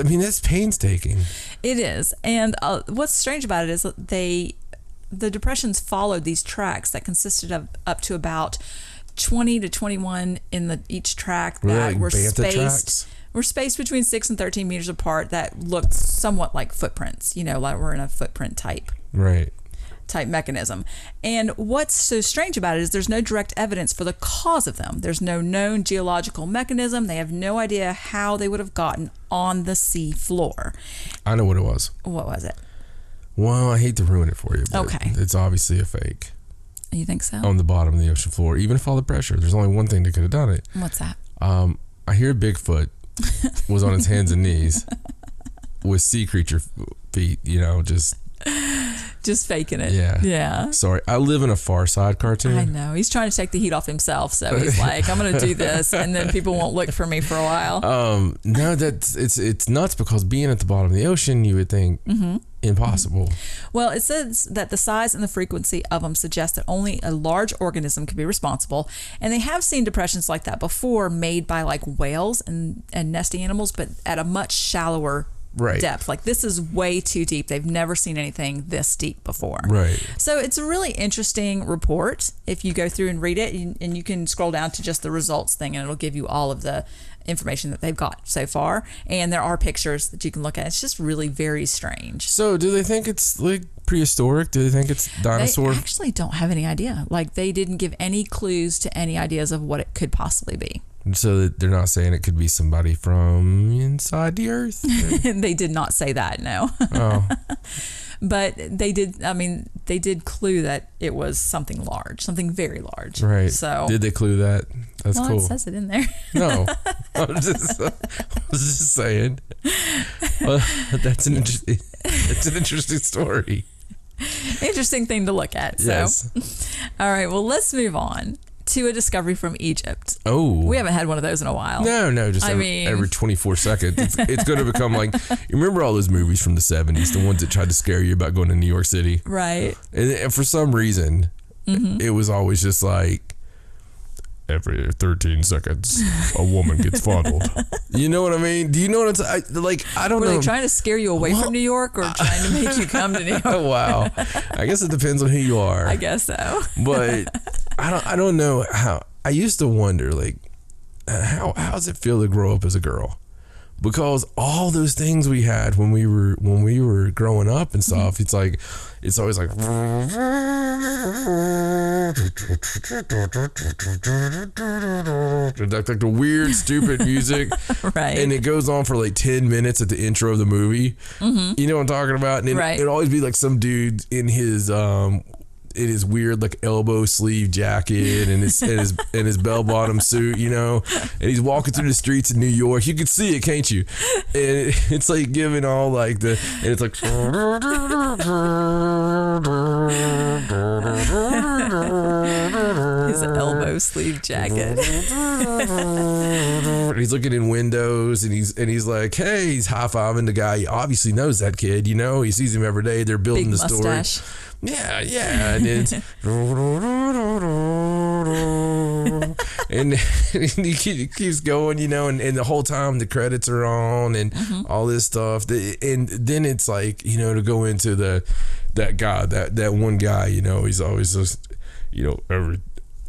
mean, that's painstaking. It is. And what's strange about it is that the depressions followed these tracks that consisted of up to about 20 to 21 in each track that were spaced between 6 and 13 meters apart, that looked somewhat like footprints, like we're in a footprint type mechanism. And what's so strange about it is there's no direct evidence for the cause of them. There's no known geological mechanism. They have no idea how they would have gotten on the sea floor. I know what it was. What was it? Well, I hate to ruin it for you, but okay. It's obviously a fake. You think so? On the bottom of the ocean floor, even if all the pressure, there's only one thing that could have done it. What's that? I hear Bigfoot was on his hands and knees with sea creature feet, just faking it. Yeah. Sorry, I live in a Far Side cartoon. I know. He's trying to take the heat off himself, so he's like, I'm going to do this, and then people won't look for me for a while. No, it's nuts, because being at the bottom of the ocean, you would think impossible. Well, it says that the size and the frequency of them suggest that only a large organism could be responsible, and they have seen depressions like that before made by like whales and nesting animals, but at a much shallower depth. Like, this is way too deep. They've never seen anything this deep before. Right. So it's a really interesting report if you go through and read it, and you can scroll down to just the results thing, and it'll give you all of the information that they've got so far. And there are pictures that you can look at. It's just really very strange. So do they think it's like prehistoric? Do they think it's dinosaur? They actually don't have any idea. Like, they didn't give any clues to any ideas of what it could possibly be. So they're not saying it could be somebody from inside the earth? They did not say that, no. Oh. But they did clue that it was something large, something very large. Right. So did they clue that? That's cool. It says it in there. No. I was just saying. Well, that's an interesting story. Interesting thing to look at. Yes. So, all right. Well, let's move on to a discovery from Egypt. Oh. We haven't had one of those in a while. No, just every 24 seconds. It's going to become like, you remember all those movies from the 70s, the ones that tried to scare you about going to New York City? Right. And for some reason, it was always just like, every 13 seconds, a woman gets fondled. You know what I mean? Do you know what I don't know. Were they trying to scare you away from New York, or trying to make you come to New York? Wow. I guess it depends on who you are. I guess so. But I don't know how. I used to wonder, like, how does it feel to grow up as a girl? Because all those things we had when we were growing up and stuff, it's like, it's always like, like the weird, stupid music, right? And it goes on for like 10 minutes at the intro of the movie. You know what I'm talking about? And it'd always be like some dude in his weird like elbow sleeve jacket and his bell bottom suit, and he's walking through the streets in New York. You can see it, can't you? And it's like giving all like and it's like his elbow sleeve jacket. He's looking in windows and he's like, hey, he's high-fiving the guy. He obviously knows that kid, he sees him every day. They're building Big the mustache. story. Yeah, and it's and he keeps going, you know, and the whole time the credits are on and all this stuff. And then it's like, you know, to go into that one guy, you know, he's always just, you know, every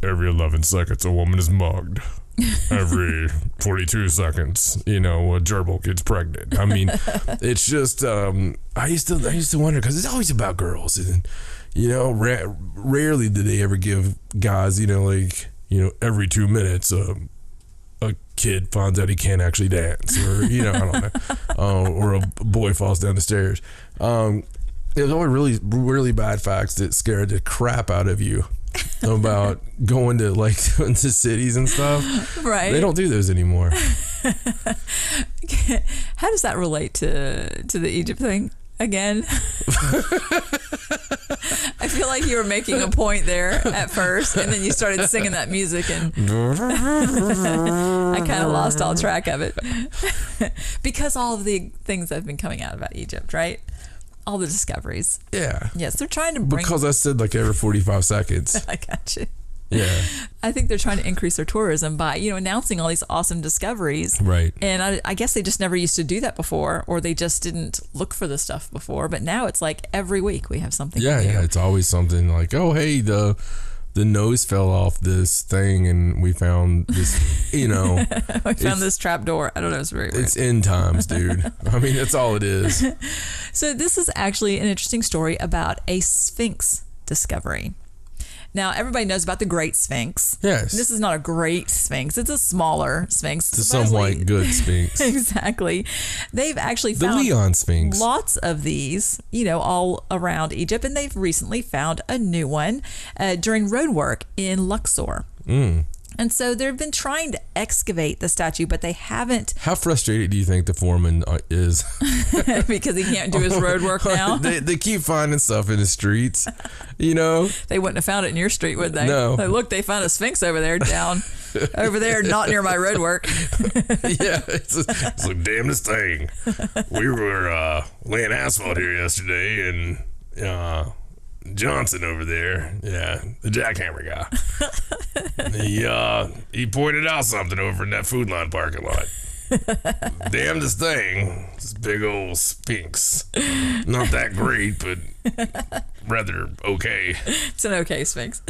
11 seconds a woman is mugged. Every 42 seconds, you know, a gerbil gets pregnant. I mean, it's just I used to wonder, because it's always about girls, and you know, rarely do they ever give guys, you know, like, you know, every 2 minutes a kid finds out he can't actually dance, or, you know, I don't know, or a boy falls down the stairs. There's always really bad facts that scare the crap out of you about going to like into cities and stuff. Right. They don't do those anymore. How does that relate to the Egypt thing again? I feel like you were making a point there at first, and then you started singing that music, and I kind of lost all track of it. Because all of the things that have been coming out about Egypt, right? All the discoveries. Yeah. Yes, they're trying to bring... Because I said like every 45 seconds. I got you. Yeah. I think they're trying to increase their tourism by, you know, announcing all these awesome discoveries. Right. And I guess they just never used to do that before, or they just didn't look for the stuff before. But now it's like every week we have something new. Yeah, it's always something like, oh, hey, the nose fell off this thing and we found this, you know. We found this trap door. I don't know. It's very weird. It's end times, dude. I mean, that's all it is. So this is actually an interesting story about a Sphinx discovery. Now, everybody knows about the Great Sphinx. Yes. This is not a great Sphinx. It's a smaller Sphinx. It's a somewhat good Sphinx. Exactly. They've actually found the Leon Sphinx. Lots of these, you know, all around Egypt. And they've recently found a new one during road work in Luxor. And so they've been trying to excavate the statue, but they haven't. How frustrated do you think the foreman is? Because he can't do his road work now? They keep finding stuff in the streets, you know? They wouldn't have found it in your street, would they? No. Like, look, they found a Sphinx over there, down over there, not near my road work. Yeah, it's like, damn this thing. We were laying asphalt here yesterday, and Johnson over there, the jackhammer guy, he pointed out something over in that Food Line parking lot. Damnedest thing, this big old Sphinx. Not that great, but rather okay. It's an okay Sphinx.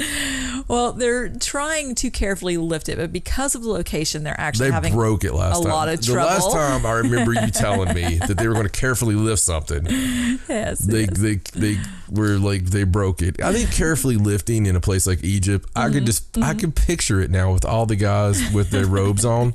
Well, they're trying to carefully lift it, but because of the location, they're actually having broke it last a time. lot of trouble. The last time I remember you telling me that they were going to carefully lift something. Yes. They were like, they broke it. I think carefully lifting in a place like Egypt, I could picture it now with all the guys with their robes on.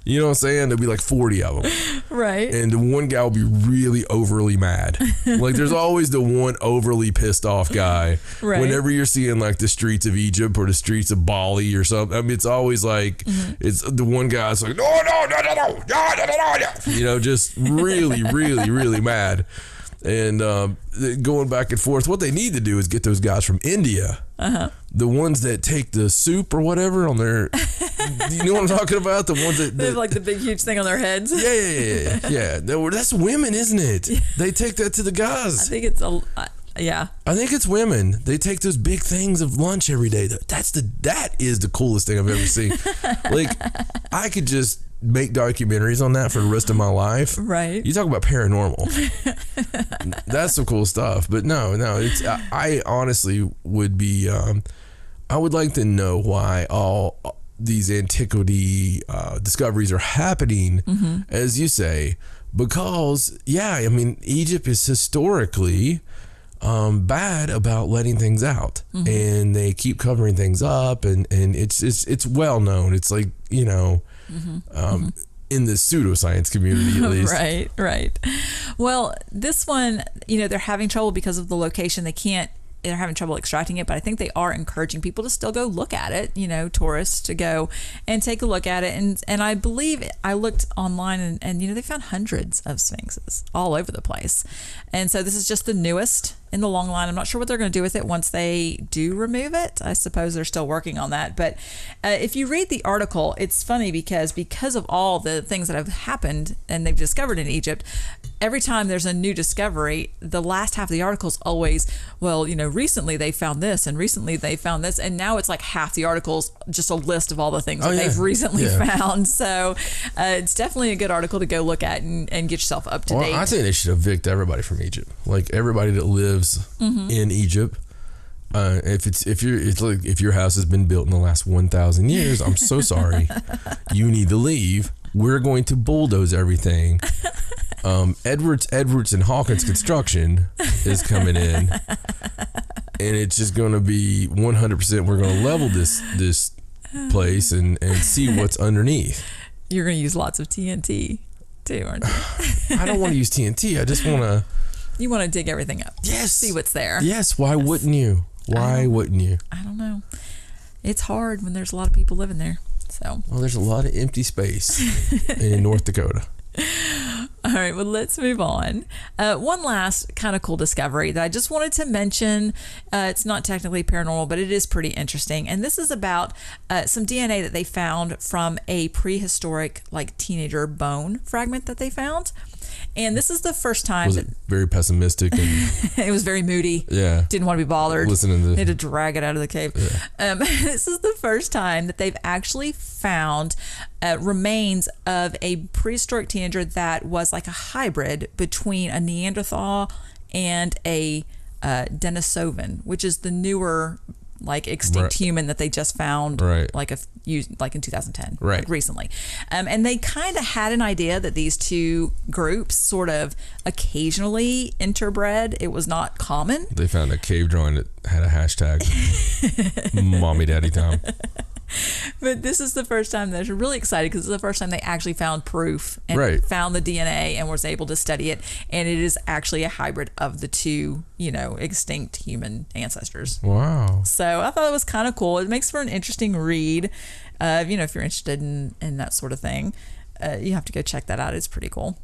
You know what I'm saying? There'll be like 40 of them. Right. And the one guy will be really overly mad. Like there's always the one overly pissed off guy. Right. Whenever you're seeing like the streets of Egypt or the streets of Bali or something, I mean, it's always like, it's the one guy's like, no. You know, just really, really, really mad. And going back and forth. What they need to do is get those guys from India. The ones that take the soup or whatever on their, you know what I'm talking about? The ones that they have like the big huge thing on their heads. Yeah. That's women, isn't it? Yeah. They take that to the guys. I think it's I think it's women. They take those big things of lunch every day. That is the coolest thing I've ever seen. Like I could just make documentaries on that for the rest of my life. Right. You talk about paranormal. That's some cool stuff. But no, it's I honestly would be I would like to know why all these antiquity discoveries are happening, as you say, because I mean Egypt is historically bad about letting things out, and they keep covering things up, and it's well known. It's like, you know, in the pseudoscience community at least. Right. Well, this one, you know, they're having trouble because of the location. They're having trouble extracting it, but I think they are encouraging people to still go look at it, you know, tourists to go and take a look at it. And I believe I looked online and you know, they found hundreds of sphinxes all over the place. And so this is just the newest in the long line. I'm not sure what they're going to do with it once they do remove it. I suppose they're still working on that. But if you read the article, it's funny because of all the things that have happened and they've discovered in Egypt, every time there's a new discovery, the last half of the article is always, well, recently they found this and recently they found this. And now it's like half the article's just a list of all the things that they've recently found. So it's definitely a good article to go look at and get yourself up to date. I think they should evict everybody from Egypt. Like everybody that lives in Egypt. If your house has been built in the last 1,000 years, I'm so sorry. You need to leave. We're going to bulldoze everything. Edwards and Hawkins Construction is coming in, and it's just going to be 100%. We're going to level this place and see what's underneath. You're going to use lots of TNT too, aren't you? I don't want to use TNT. I just want to. You want to dig everything up. Yes. See what's there. Yes. Why wouldn't you? Why wouldn't you? I don't know. It's hard when there's a lot of people living there. So. Well, there's a lot of empty space in North Dakota. All right, well, let's move on. One last kind of cool discovery that I just wanted to mention. It's not technically paranormal, but it is pretty interesting. And this is about some DNA that they found from a prehistoric, teenager bone fragment that they found. And this is the first time. Was it very pessimistic? And it was very moody. Yeah. Didn't want to be bothered. They had to drag it out of the cave. Yeah. This is the first time that they've actually found remains of a prehistoric teenager that was like a hybrid between a Neanderthal and a Denisovan, which is the newer extinct human that they just found in 2010, recently. And they kind of had an idea that these two groups sort of occasionally interbred. It was not common. They found a cave drawing that had a hashtag mommy daddy time. But this is the first time they're really excited because it's the first time they actually found proof and found the DNA and was able to study it. And it is actually a hybrid of the two, extinct human ancestors. Wow. So I thought it was kind of cool. It makes for an interesting read. If you're interested in that sort of thing, you have to go check that out. It's pretty cool.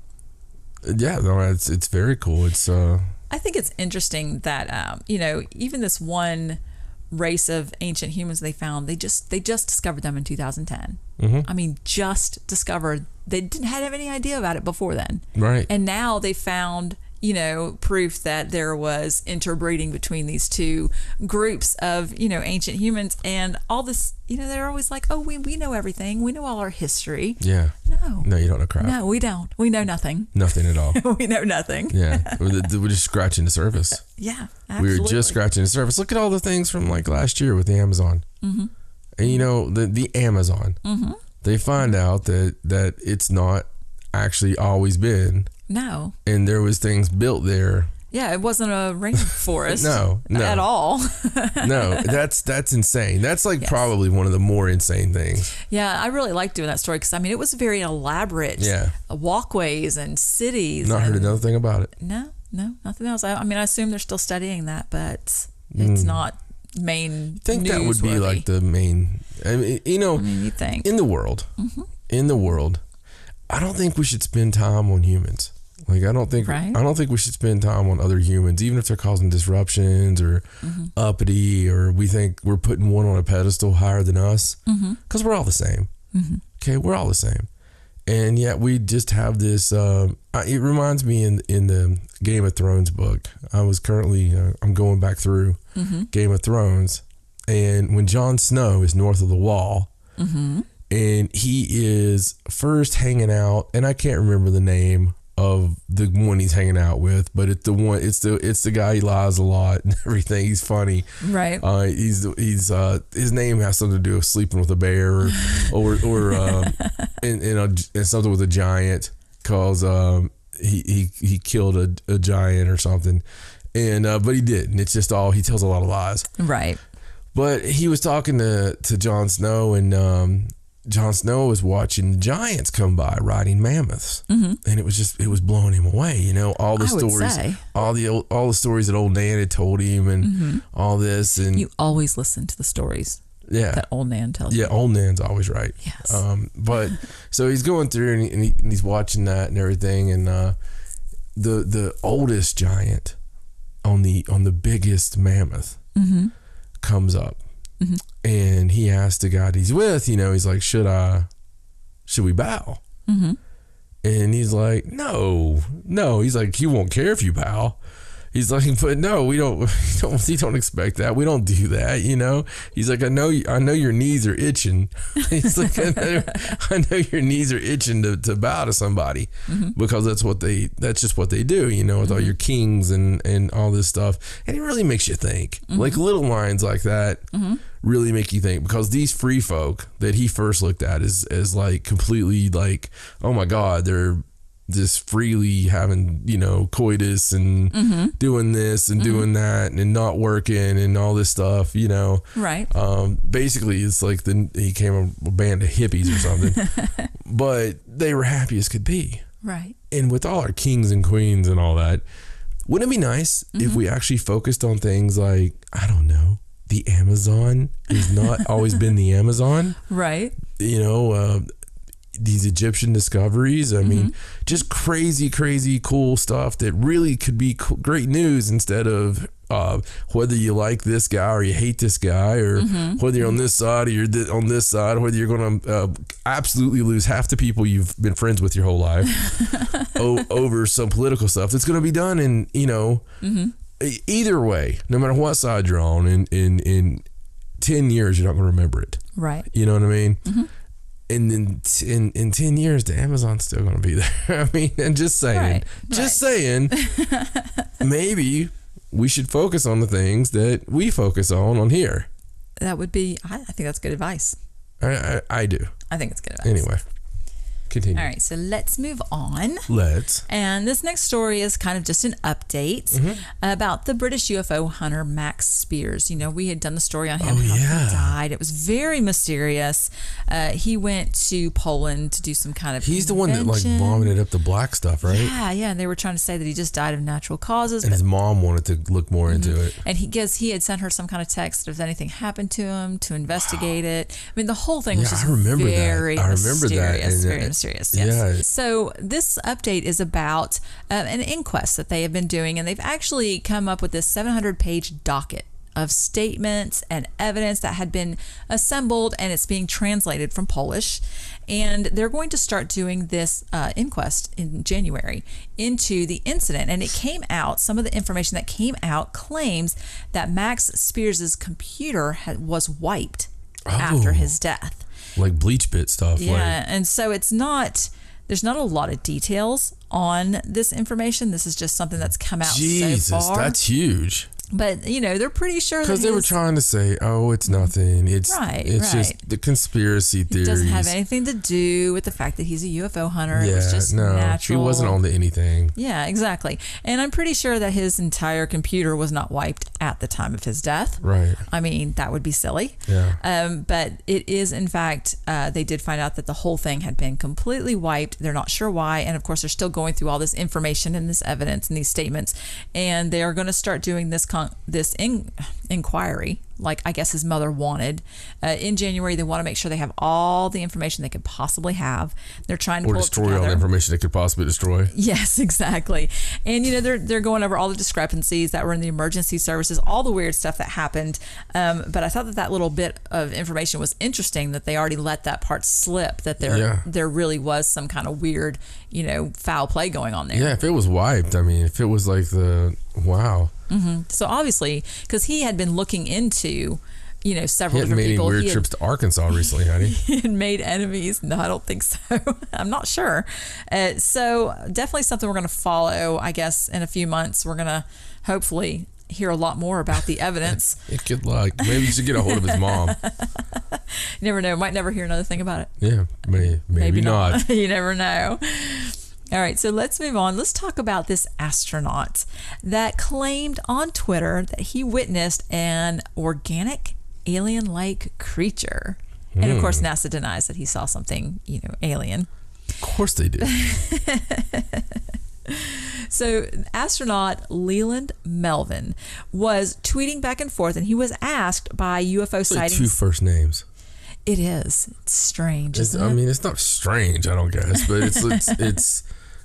Yeah, no, it's very cool. I think it's interesting that, even this one race of ancient humans they found, they just discovered them in 2010. I mean, just discovered. They didn't have any idea about it before then. Right. And now they found, proof that there was interbreeding between these two groups of, ancient humans and all this, they're always like, oh, we know everything. We know all our history. Yeah. No, you don't know crap. No, we don't. We know nothing. Nothing at all. We know nothing. Yeah. We're just scratching the surface. Yeah, absolutely. We were just scratching the surface. Look at all the things from last year with the Amazon. And the Amazon, they find out that it's not actually always been. No. And there was things built there. Yeah, it wasn't a rainforest. No. At all. No, that's insane. That's probably one of the more insane things. Yeah, I really like doing that story because, it was very elaborate. Yeah. Walkways and cities. Not heard another thing about it. No, nothing else. I assume they're still studying that, but it's not main. I think that would be the main. you'd think. In the world, I don't think we should spend time on humans. I don't think we should spend time on other humans, even if they're causing disruptions or uppity, or we think we're putting one on a pedestal higher than us, because we're all the same. Okay, we're all the same, and yet we just have this. It reminds me in the Game of Thrones book. I was currently I'm going back through Game of Thrones, and when Jon Snow is north of the Wall. And he is first hanging out, and I can't remember the name of the one he's hanging out with, but it's the guy. He lies a lot and everything. He's funny, right? He's his name has something to do with sleeping with a bear or and something with a giant, cause he killed a giant or something, and but he didn't. It's just he tells a lot of lies, right? But he was talking to Jon Snow, and Jon Snow was watching giants come by riding mammoths, and it was blowing him away. All the stories, all the stories that old Nan had told him, and all this. And you always listen to the stories. Yeah, that old Nan tells you. Yeah, old Nan's always right. Yes. But so he's going through and he's watching that and everything, and the oldest giant on the biggest mammoth comes up, and he asks the guy that he's with, he's like, should we bow? And he's like, no. He's like, he won't care if you bow. He's like, but no, we don't expect that. We don't do that, He's like, I know your knees are itching. He's like, I know your knees are itching to bow to somebody, because that's just what they do, with all your kings and all this stuff. And it really makes you think. Like little lines like that really make you think, because these free folk that he first looked at is like completely like, oh my God, they're just freely having, coitus and doing this and doing that and not working and all this stuff, Right. Basically, it's like he came a band of hippies or something, but they were happy as could be. Right. And with all our kings and queens and all that, wouldn't it be nice if we actually focused on things like, I don't know, the Amazon has not always been the Amazon. Right. These Egyptian discoveries. I mean, just crazy, crazy cool stuff that really could be great news, instead of whether you like this guy or you hate this guy, or whether you're on this side or you're on this side, whether you're going to absolutely lose half the people you've been friends with your whole life over some political stuff that's going to be done in, either way, no matter what side you're on, in 10 years, you're not going to remember it. Right. You know what I mean? And then in 10 years, the Amazon's still going to be there. I mean, and just saying, maybe we should focus on the things that we focus on here. That would be, I think that's good advice. I do. I think it's good advice. Anyway, continue. All right, so let's move on. And this next story is kind of just an update about the British UFO hunter Max Spears. We had done the story on him, how he died. It was very mysterious. He went to Poland to do some kind of He's the one that like vomited up the black stuff, right? Yeah. And they were trying to say that he just died of natural causes. And his mom wanted to look more into it. And he had sent her some kind of text if anything happened to him to investigate it. I mean, the whole thing was just very mysterious. Very mysterious. Yes. Yeah. So this update is about an inquest that they have been doing, and they've actually come up with this 700-page docket of statements and evidence that had been assembled, and it's being translated from Polish. And they're going to start doing this inquest in January into the incident. And it came out, some of the information that came out claims that Max Spears's computer was wiped after his death. Like bleach bit stuff. Yeah, and so there's not a lot of details on this information. This is just something that's come out so far. That's huge. But, they're pretty sure because they were trying to say, oh, it's nothing. It's just the conspiracy theories. It doesn't have anything to do with the fact that he's a UFO hunter. It was just natural. He wasn't on to anything. Yeah, exactly. And I'm pretty sure that his entire computer was not wiped at the time of his death. Right. I mean, that would be silly. Yeah. But it is, in fact, they did find out that the whole thing had been completely wiped. They're not sure why. And of course, they're still going through all this information and this evidence and these statements. And they are going to start doing this inquiry, like I guess his mother wanted. In January, they want to make sure they have all the information they could possibly have. They're trying to pull destroy all the information they could possibly destroy. Yes, exactly. And they're going over all the discrepancies that were in the emergency services, all the weird stuff that happened. But I thought that little bit of information was interesting, that they already let that part slip, that there really was some kind of weird, foul play going on there. Yeah, if it was wiped, I mean, if it was like wow. So obviously, because he had been looking into, several different people. He had made weird trips to Arkansas recently, honey. He had made enemies. No, I don't think so. I'm not sure. So definitely something we're going to follow, I guess, in a few months. We're going to hopefully hear a lot more about the evidence. Good luck. Maybe you should get a hold of his mom. You never know. Might never hear another thing about it. Yeah, maybe not. You never know. All right, so let's move on. Let's talk about this astronaut that claimed on Twitter that he witnessed an organic alien-like creature. And of course, NASA denies that he saw something, alien. Of course they do. So astronaut Leland Melvin was tweeting back and forth, and he was asked by UFO sightings. 2 first names. It is. It's strange, isn't it? I mean, it's not strange, I don't guess, but it's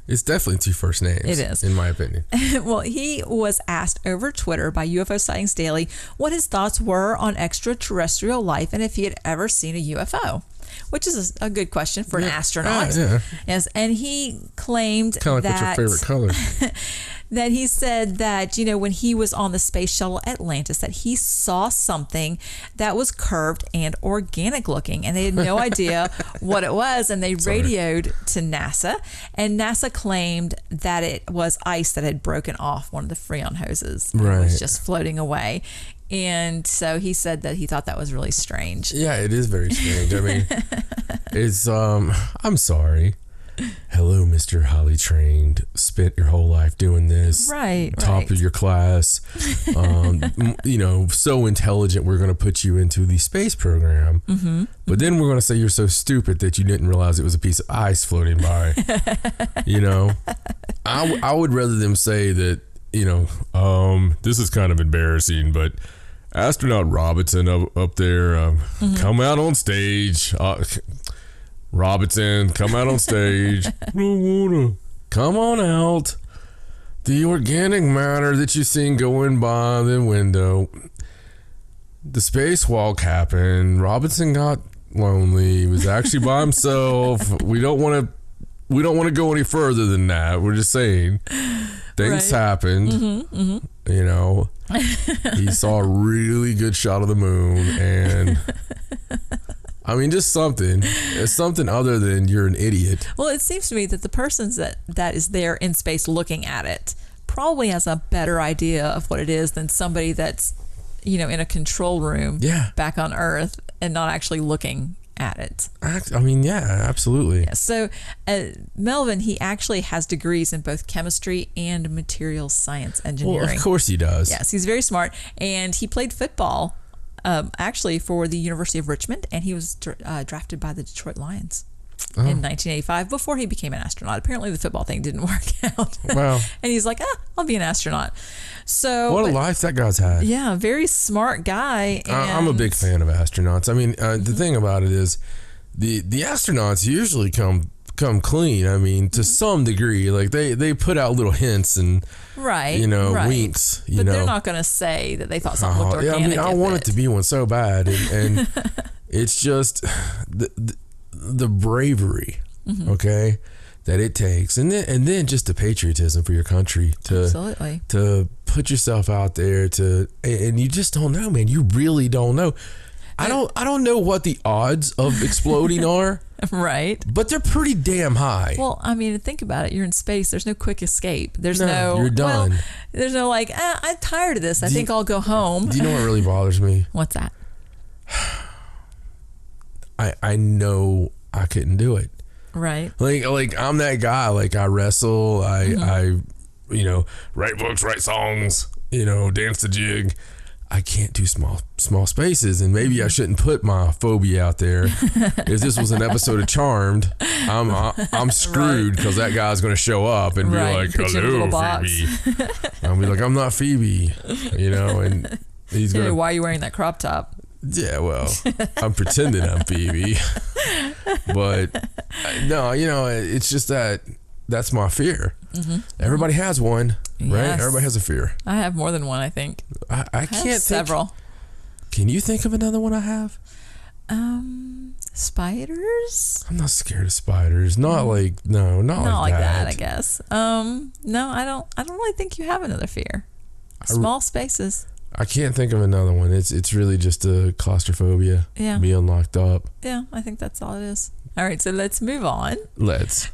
It's definitely 2 first names. It is. In my opinion. Well, he was asked over Twitter by UFO Sightings Daily what his thoughts were on extraterrestrial life and if he had ever seen a UFO, which is a good question for an astronaut. Yeah. Yes, and he claimed kind of like that... what's your favorite color? that he said that, when he was on the space shuttle Atlantis, that he saw something that was curved and organic looking, and they had no idea what it was, and they radioed to NASA, and NASA claimed that it was ice that had broken off one of the Freon hoses. Right. It was just floating away. And so he said that he thought that was really strange. Yeah, it is very strange. I mean, it's, I'm sorry. Hello, Mr. Highly Trained, spent your whole life doing this. Right. Top of your class. So intelligent, we're going to put you into the space program. Mm-hmm. But then we're going to say you're so stupid that you didn't realize it was a piece of ice floating by. I would rather them say that, this is kind of embarrassing, but astronaut Robinson up there, come out on stage. Robinson, come out on stage. Come on out. The organic matter that you seen going by the window. The spacewalk happened. Robinson got lonely. He was actually by himself. We don't want to go any further than that. We're just saying things happened. He saw a really good shot of the moon, and I mean, just something. It's something other than you're an idiot. Well, it seems to me that the person that is there in space looking at it probably has a better idea of what it is than somebody that's, in a control room back on Earth and not actually looking at it. I mean, yeah, absolutely. Yeah, so Melvin, he actually has degrees in both chemistry and materials science engineering. Well, of course he does. Yes, he's very smart. And he played football actually for the University of Richmond, and he was drafted by the Detroit Lions in 1985 before he became an astronaut. Apparently the football thing didn't work out. Wow. And he's like, I'll be an astronaut. So what a life that guy's had. Yeah, very smart guy. And I'm a big fan of astronauts. I mean, the thing about it is the astronauts usually come clean. I mean, to some degree, like they put out little hints and winks. But they're not going to say that they thought something looked organic. Yeah, I mean, I want it to be one so bad, and it's just the bravery, okay, that it takes, and then just the patriotism for your country to put yourself out there and you just don't know, man. You really don't know. I don't know what the odds of exploding are. Right. But they're pretty damn high. Well, I mean, think about it. You're in space. There's no quick escape. There's no you're done. Well, there's no like, I'm tired of this. I think I'll go home. Do you know what really bothers me? What's that? I know I couldn't do it. Right. Like I'm that guy. Like I wrestle. I write books, write songs, dance the jig. I can't do small spaces, and maybe I shouldn't put my phobia out there. If this was an episode of Charmed, I'm screwed because that guy's going to show up and be like, "Hello, Phoebe." I'll be like, "I'm not Phoebe," and he's going to. Why are you wearing that crop top? Yeah, well, I'm pretending I'm Phoebe, but no, it's just that's my fear. Everybody has one, right? Everybody has a fear. I have more than one, I think. I can't several. Can you think of another one I have? Spiders? I'm not scared of spiders. Not like that, I guess. No, I don't really think you have another fear. Small spaces. I can't think of another one. It's really just a claustrophobia. Yeah. Being locked up. Yeah, I think that's all it is. All right, so let's move on.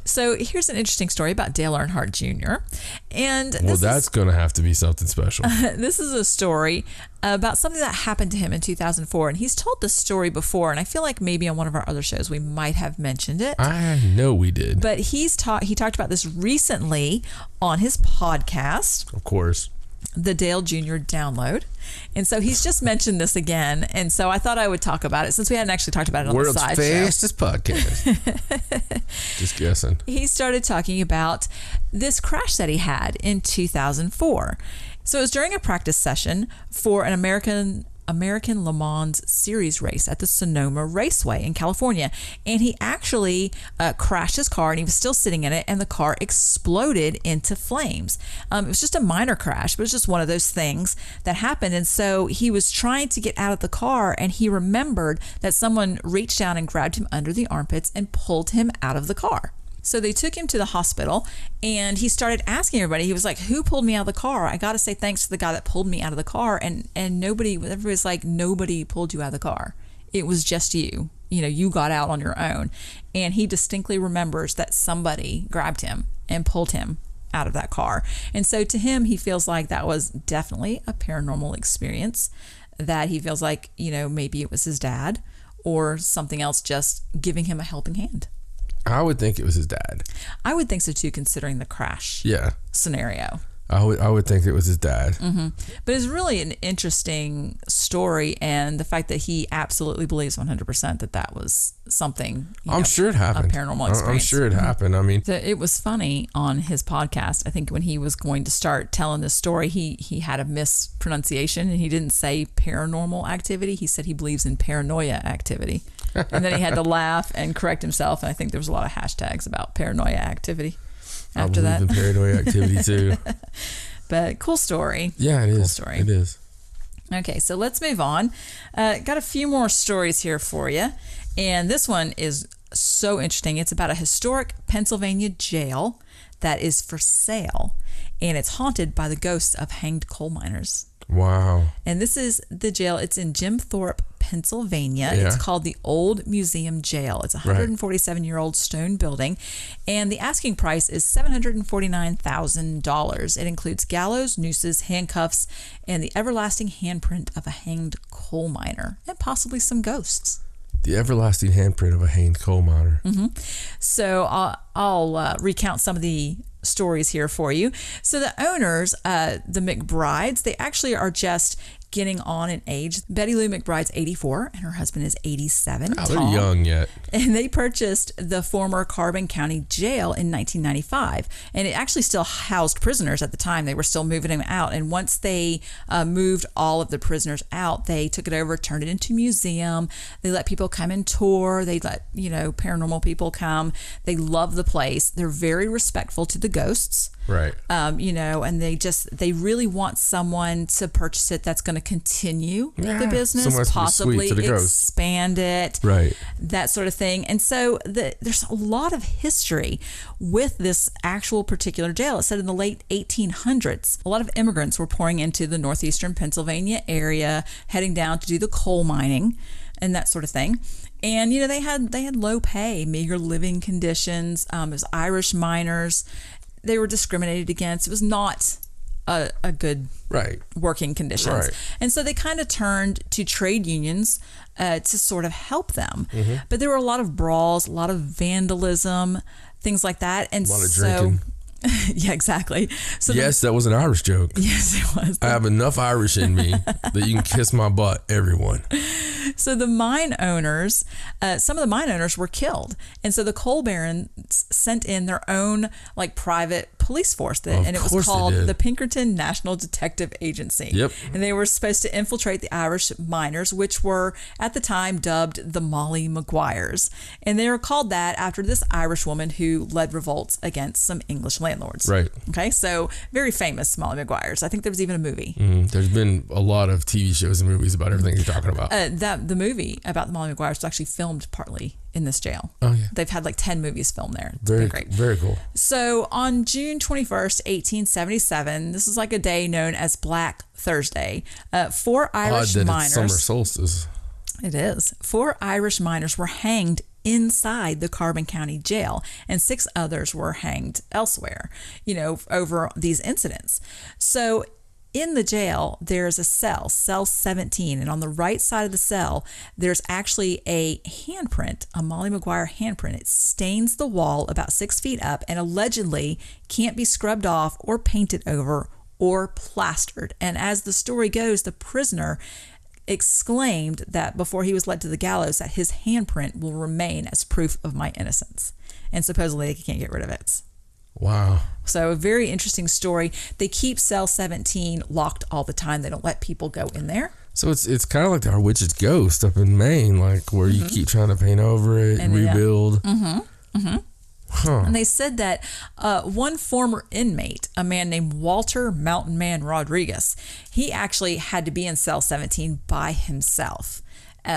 So here's an interesting story about Dale Earnhardt Jr. And that's going to have to be something special. This is a story about something that happened to him in 2004. And he's told this story before, and I feel like maybe on one of our other shows we might have mentioned it. I know we did. But he talked about this recently on his podcast. Of course. The Dale Jr. Download. And so he's just mentioned this again. And so I thought I would talk about it since we hadn't actually talked about it on the side show. World's fastest podcast. Just guessing. He started talking about this crash that he had in 2004. So it was during a practice session for an American American Le Mans series race at the Sonoma Raceway in California. And he actually crashed his car, and he was still sitting in it, and the car exploded into flames. It was just a minor crash, but it was just one of those things that happened. And so he was trying to get out of the car, and he remembered that someone reached down and grabbed him under the armpits and pulled him out of the car. So they took him to the hospital, and he started asking everybody. He was like, who pulled me out of the car? I got to say thanks to the guy that pulled me out of the car. And everybody's like, nobody pulled you out of the car. It was just you. You got out on your own. And he distinctly remembers that somebody grabbed him and pulled him out of that car. And so to him, he feels like that was definitely a paranormal experience, that he feels like, maybe it was his dad or something else just giving him a helping hand. I would think it was his dad. I would think so too, considering the crash scenario. I would think it was his dad. Mm-hmm. But it's really an interesting story, and the fact that he absolutely believes 100% that was something. I'm sure it happened. A paranormal experience. I'm sure it happened. I mean, it was funny on his podcast. I think when he was going to start telling this story, he had a mispronunciation, and he didn't say paranormal activity. He said he believes in paranoia activity. And then he had to laugh and correct himself. And I think there was a lot of hashtags about paranoia activity after that. I believe in paranoia activity too. But cool story. Yeah, it is. Cool story. It is. Okay, so let's move on. Got a few more stories here for you. And this one is so interesting. It's about a historic Pennsylvania jail that is for sale. And it's haunted by the ghosts of hanged coal miners. Wow. And this is the jail. It's in Jim Thorpe, Pennsylvania. Yeah. It's called the Old Museum Jail. It's a 147-year-old stone building, and the asking price is $749,000. It includes gallows, nooses, handcuffs, and the everlasting handprint of a hanged coal miner, and possibly some ghosts. The everlasting handprint of a hanged coal miner. Mm-hmm. So I'll recount some of the stories here for you. So the owners, the McBrides, they actually are just getting on in age. Betty Lou McBride's 84 and her husband is 87. Oh, they're young yet. And they purchased the former Carbon County Jail in 1995. And it actually still housed prisoners at the time. They were still moving them out. And once they moved all of the prisoners out, they took it over, turned it into a museum. They let people come and tour. They let, paranormal people come. They love the place. They're very respectful to the ghosts. Right. And they really want someone to purchase it that's going to continue the business, possibly expand it, right? That sort of thing. And so there's a lot of history with this actual particular jail. It said in the late 1800s, a lot of immigrants were pouring into the northeastern Pennsylvania area, heading down to do the coal mining and that sort of thing. And they had low pay, meager living conditions. It was Irish miners. They were discriminated against. It was not a good working conditions. Right. And so they kind of turned to trade unions to sort of help them. Mm-hmm. But there were a lot of brawls, a lot of vandalism, things like that. And a lot of drinking. Yeah, exactly. So yes, that was an Irish joke. Yes, it was. I have enough Irish in me that you can kiss my butt, everyone. So the mine owners, some of the mine owners were killed. And so the coal barons sent in their own private police force. And it was called the Pinkerton National Detective Agency. Yep. And they were supposed to infiltrate the Irish miners, which were at the time dubbed the Molly Maguires. And they were called that after this Irish woman who led revolts against some English landlords. Right. Okay. So very famous Molly Maguires. I think there was even a movie. Mm-hmm. There's been a lot of TV shows and movies about everything you're talking about. The movie about the Molly Maguires was actually filmed partly in this jail. Oh, yeah. They've had 10 movies filmed there. It's very great. Very cool. So on June 21st, 1877, this is a day known as Black Thursday. 4 Irish miners. It's summer solstice. It is. 4 Irish miners were hanged inside the Carbon County Jail, and 6 others were hanged elsewhere, over these incidents. So in the jail, there's a cell 17, and on the right side of the cell, there's actually a handprint, a Molly Maguire handprint. It stains the wall about 6 feet up and allegedly can't be scrubbed off or painted over or plastered. And as the story goes, the prisoner exclaimed that before he was led to the gallows that his handprint will remain as proof of my innocence. And supposedly they can't get rid of it. Wow. So a very interesting story. They keep cell 17 locked all the time. They don't let people go in there. So it's kind of like our witch's ghost up in Maine, like where you keep trying to paint over it and rebuild. Huh. And they said that one former inmate, a man named Walter Mountain Man Rodriguez, he actually had to be in cell 17 by himself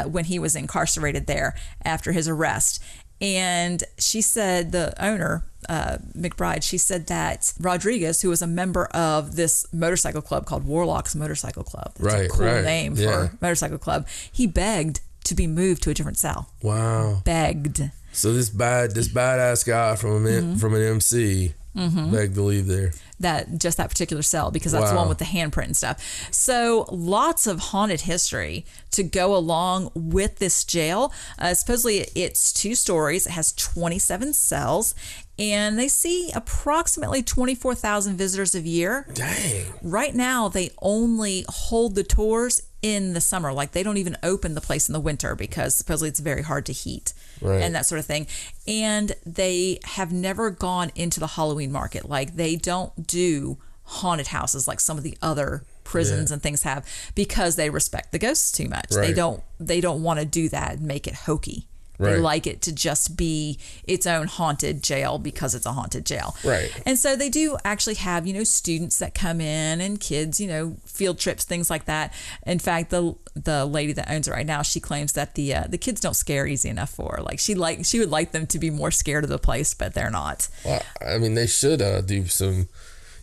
when he was incarcerated there after his arrest. And she said, the owner, McBride, she said that Rodriguez, who was a member of this motorcycle club called Warlock's Motorcycle Club, that's a cool name for a motorcycle club, he begged to be moved to a different cell. Wow. Begged. So this badass guy from an MC begged to leave there. That particular cell, because that's the one with the handprint and stuff. So lots of haunted history to go along with this jail. Supposedly it's 2 stories. It has 27 cells, and they see approximately 24,000 visitors a year. Dang. Right now, they only hold the tours in the summer. Like, they don't even open the place in the winter because supposedly it's very hard to heat. Right. And that sort of thing. And they have never gone into the Halloween market. Like, they don't do haunted houses like some of the other prisons and things have, because they respect the ghosts too much. Right. They don't want to do that and make it hokey. Right. They like it to just be its own haunted jail because it's a haunted jail. Right. And so they do actually have, students that come in and kids, field trips, things like that. In fact, the lady that owns it right now, she claims that the kids don't scare easy enough for her. Like, she would like them to be more scared of the place, but they're not. Well, I mean, they should do some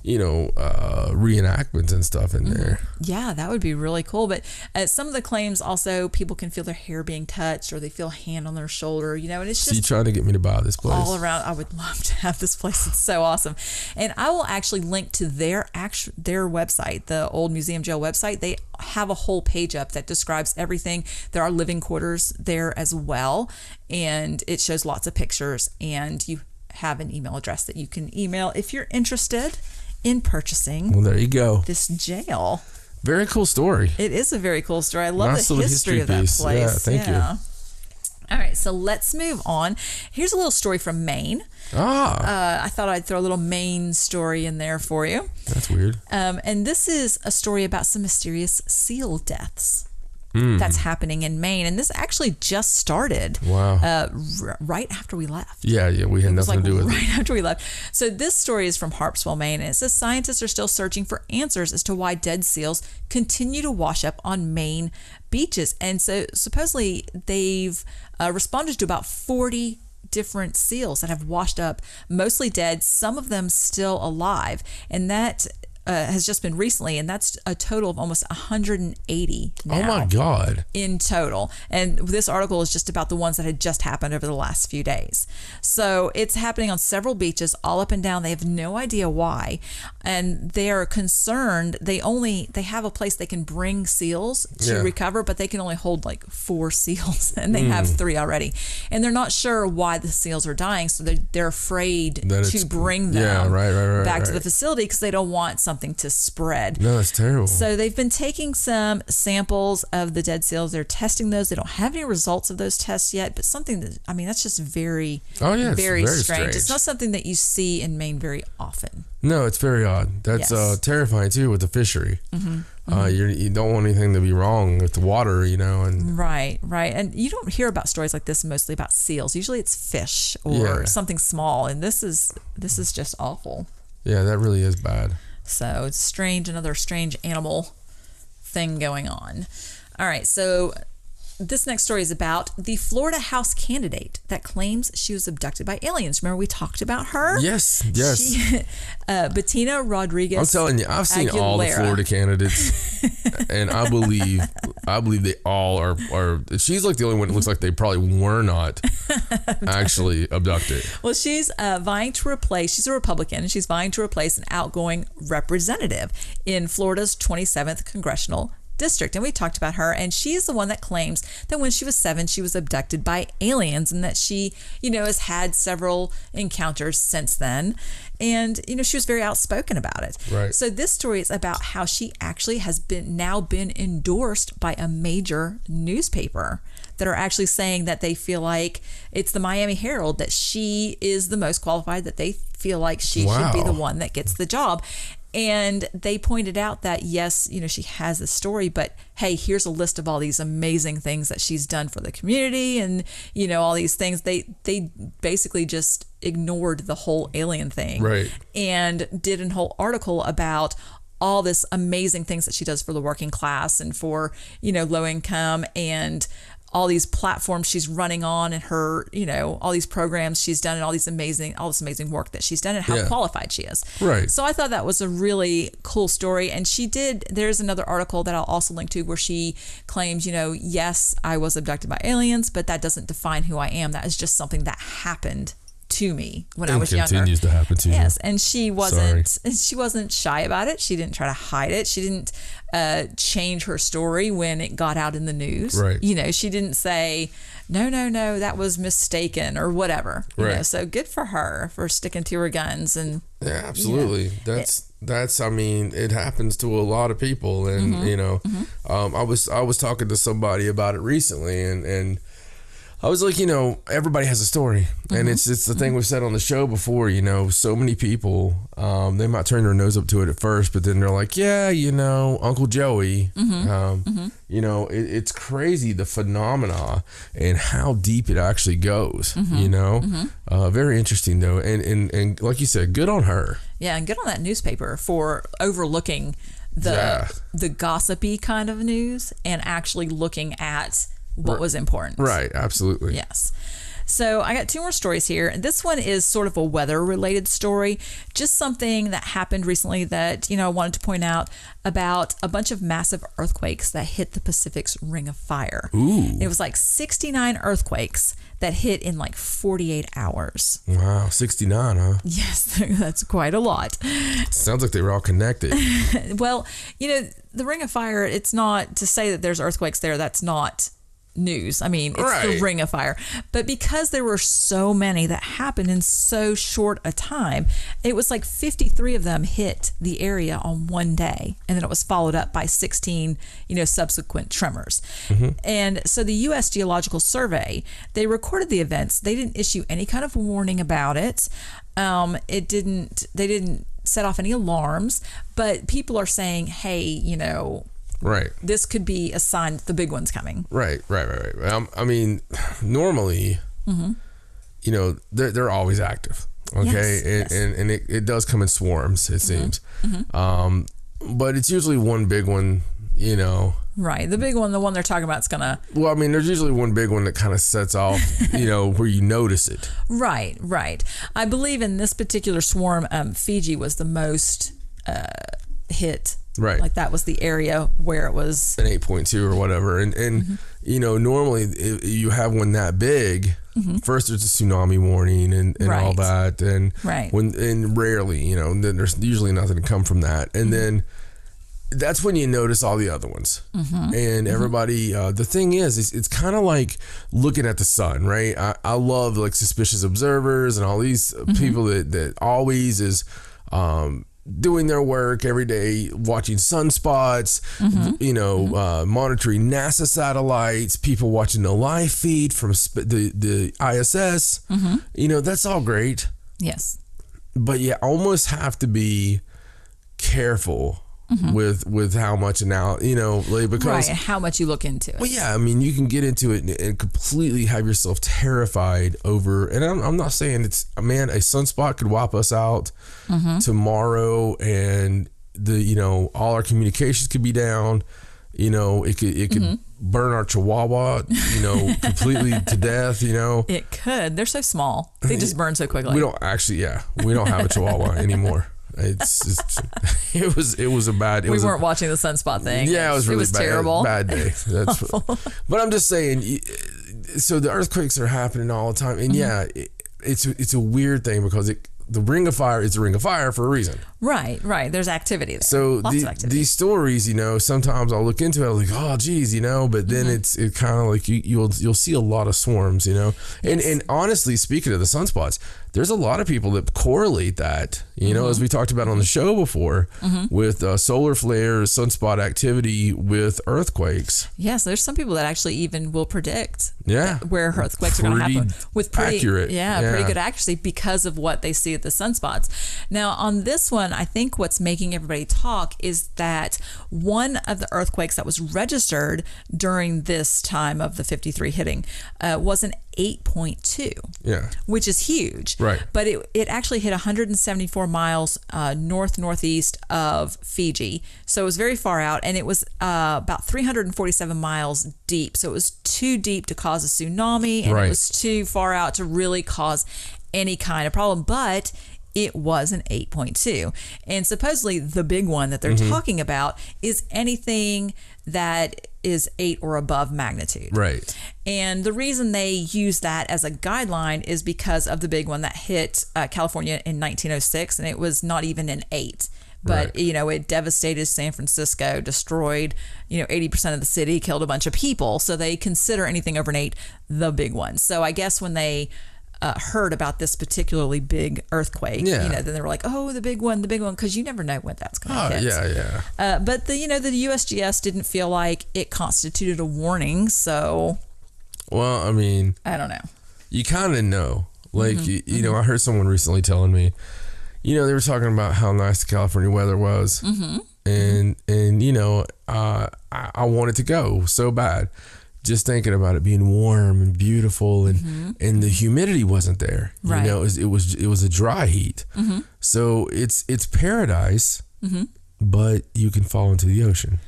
reenactments and stuff in there. Yeah, that would be really cool. But some of the claims also, people can feel their hair being touched, or they feel a hand on their shoulder, and it's just... So you trying to get me to buy this place? All around. I would love to have this place. It's so awesome. And I will actually link to their website, the old museum jail website. They have a whole page up that describes everything. There are living quarters there as well, and it shows lots of pictures, and you have an email address that you can email if you're interested in purchasing. Well, there you go. This jail. Very cool story. It is a very cool story. I love the history of that place. Yeah, thank you. All right, so let's move on. Here's a little story from Maine. I thought I'd throw a little Maine story in there for you. That's weird. And this is a story about some mysterious seal deaths that's happening in Maine. And this actually just started right after we left. Yeah, we had nothing to do with it. Right after we left. So this story is from Harpswell, Maine, and it says scientists are still searching for answers as to why dead seals continue to wash up on Maine beaches. And so supposedly they've responded to about 40 different seals that have washed up, mostly dead, some of them still alive. And that has just been recently, and that's a total of almost 180 now. Oh my God. In total. And this article is just about the ones that had just happened over the last few days. So it's happening on several beaches all up and down. They have no idea why. And they're concerned. They have a place they can bring seals to recover, but they can only hold like 4 seals, and they have 3 already. And they're not sure why the seals are dying, so they're afraid to bring them back to the facility because they don't want something to spread. No, it's terrible. So they've been taking some samples of the dead seals. They're testing those. They don't have any results of those tests yet, but something that, that's just very strange. It's not something that you see in Maine very often. No, it's very odd. That's terrifying too with the fishery. You don't want anything to be wrong with the water, and right. And you don't hear about stories like this mostly about seals. Usually it's fish or something small, and this is just awful. Yeah, that really is bad. So it's strange, another strange animal thing going on. All right, so this next story is about the Florida House candidate that claims she was abducted by aliens. Remember we talked about her? Yes. Bettina Rodriguez. I'm telling you, I've seen all the Florida candidates, and I believe they all are. She's like the only one that looks like they probably were not actually abducted. Well, she's vying to replace. She's a Republican, and she's vying to replace an outgoing representative in Florida's 27th congressional district. And we talked about her, and she is the one that claims that when she was 7, she was abducted by aliens, and that she, has had several encounters since then. And, she was very outspoken about it. Right. So this story is about how she actually has been endorsed by a major newspaper that are actually saying that they feel like it's the Miami Herald, that she is the most qualified, that they feel like she should be the one that gets the job. And they pointed out that, yes, she has this story, but hey, here's a list of all these amazing things that she's done for the community and, all these things. They basically just ignored the whole alien thing. Right. And did a whole article about all this amazing things that she does for the working class and for, low income, and all these platforms she's running on, and her, all these programs she's done, and all this amazing work that she's done, and how qualified she is. Right. So I thought that was a really cool story. And there's another article that I'll also link to where she claims, yes, I was abducted by aliens, but that doesn't define who I am. That is just something that happened to me when I was younger. Continues to happen to you. Yes, and she wasn't shy about it. She didn't try to hide it. She didn't change her story when it got out in the news. Right. She didn't say, no, that was mistaken or whatever. Right. So good for her for sticking to her guns. And yeah, absolutely. That's I mean, it happens to a lot of people, and I was talking to somebody about it recently, and I was like, everybody has a story, and it's the thing we've said on the show before. So many people, they might turn their nose up to it at first, but then they're like, yeah, Uncle Joey. It's crazy, the phenomena and how deep it actually goes. Very interesting though, and like you said, good on her. Yeah, and good on that newspaper for overlooking the gossipy kind of news and actually looking at what was important. Right, absolutely. Yes. So I got two more stories here. This one is sort of a weather-related story, just something that happened recently that, I wanted to point out about a bunch of massive earthquakes that hit the Pacific's Ring of Fire. Ooh. It was like 69 earthquakes that hit in like 48 hours. Wow, 69, huh? Yes, that's quite a lot. Sounds like they were all connected. Well, the Ring of Fire, it's not to say that there's earthquakes there. That's not news. I mean, it's the Ring of Fire. But because there were so many that happened in so short a time, it was like 53 of them hit the area on one day. And then it was followed up by 16, subsequent tremors. And so the U.S. Geological Survey, they recorded the events. They didn't issue any kind of warning about it. They didn't set off any alarms, but people are saying, hey, right, this could be a sign that the big one's coming. Right. I mean, normally, they're always active. Okay, yes. And it does come in swarms, it seems. But it's usually one big one. Right, the big one, the one they're talking about, is gonna. Well, I mean, there's usually one big one that kind of sets off, where you notice it. Right. I believe in this particular swarm, Fiji was the most hit. Right. Like that was the area where it was an 8.2 or whatever. And normally if you have one that big, first there's a tsunami warning and all that. And rarely, then there's usually nothing to come from that. And then that's when you notice all the other ones. And everybody, the thing is it's kind of like looking at the sun, right? I love like suspicious observers and all these people that always is, doing their work every day, watching sunspots, monitoring NASA satellites, people watching the live feed from the ISS. That's all great. Yes. But you almost have to be careful with how much now, because how much you look into it. Well, yeah, I mean, you can get into it and completely have yourself terrified over, and I'm not saying a sunspot could wipe us out tomorrow, and all our communications could be down. It could burn our chihuahua, completely to death. It could. They're so small. They just burn so quickly. We don't have a chihuahua anymore. It's just, it was a bad. We weren't watching the sunspot thing. Yeah, it was really bad, terrible. Bad day. But I'm just saying. So the earthquakes are happening all the time, and it's a weird thing because the Ring of Fire is the Ring of Fire for a reason. Right. There's activity there. So these stories, sometimes I'll look into it, I'm like, oh, geez, but then it's kind of like you'll see a lot of swarms, and honestly, speaking of the sunspots, there's a lot of people that correlate that, as we talked about on the show before, with solar flares, sunspot activity with earthquakes. Yes, there's some people that actually even will predict where earthquakes are going to happen with pretty accurate. Pretty good accuracy because of what they see at the sunspots. Now, on this one, I think what's making everybody talk is that one of the earthquakes that was registered during this time of the 53 hitting was an 8.2, which is huge. Right. But it actually hit 174 miles northeast of Fiji. So it was very far out, and it was about 347 miles deep. So it was too deep to cause a tsunami, and it was too far out to really cause any kind of problem. But it was an 8.2. And supposedly the big one that they're talking about is anything that is 8 or above magnitude. Right. And the reason they use that as a guideline is because of the big one that hit California in 1906, and it was not even an 8. But, it devastated San Francisco, destroyed, 80% of the city, killed a bunch of people. So they consider anything over an 8 the big one. So I guess when they heard about this particularly big earthquake, then they were like, oh, the big one, because you never know when that's going to hit. But the USGS didn't feel like it constituted a warning, so. Well, I mean, I don't know. You kind of know. Like, I heard someone recently telling me, they were talking about how nice the California weather was. And I wanted to go so bad. Just thinking about it being warm and beautiful, and the humidity wasn't there. Right. It was a dry heat. So it's paradise, but you can fall into the ocean.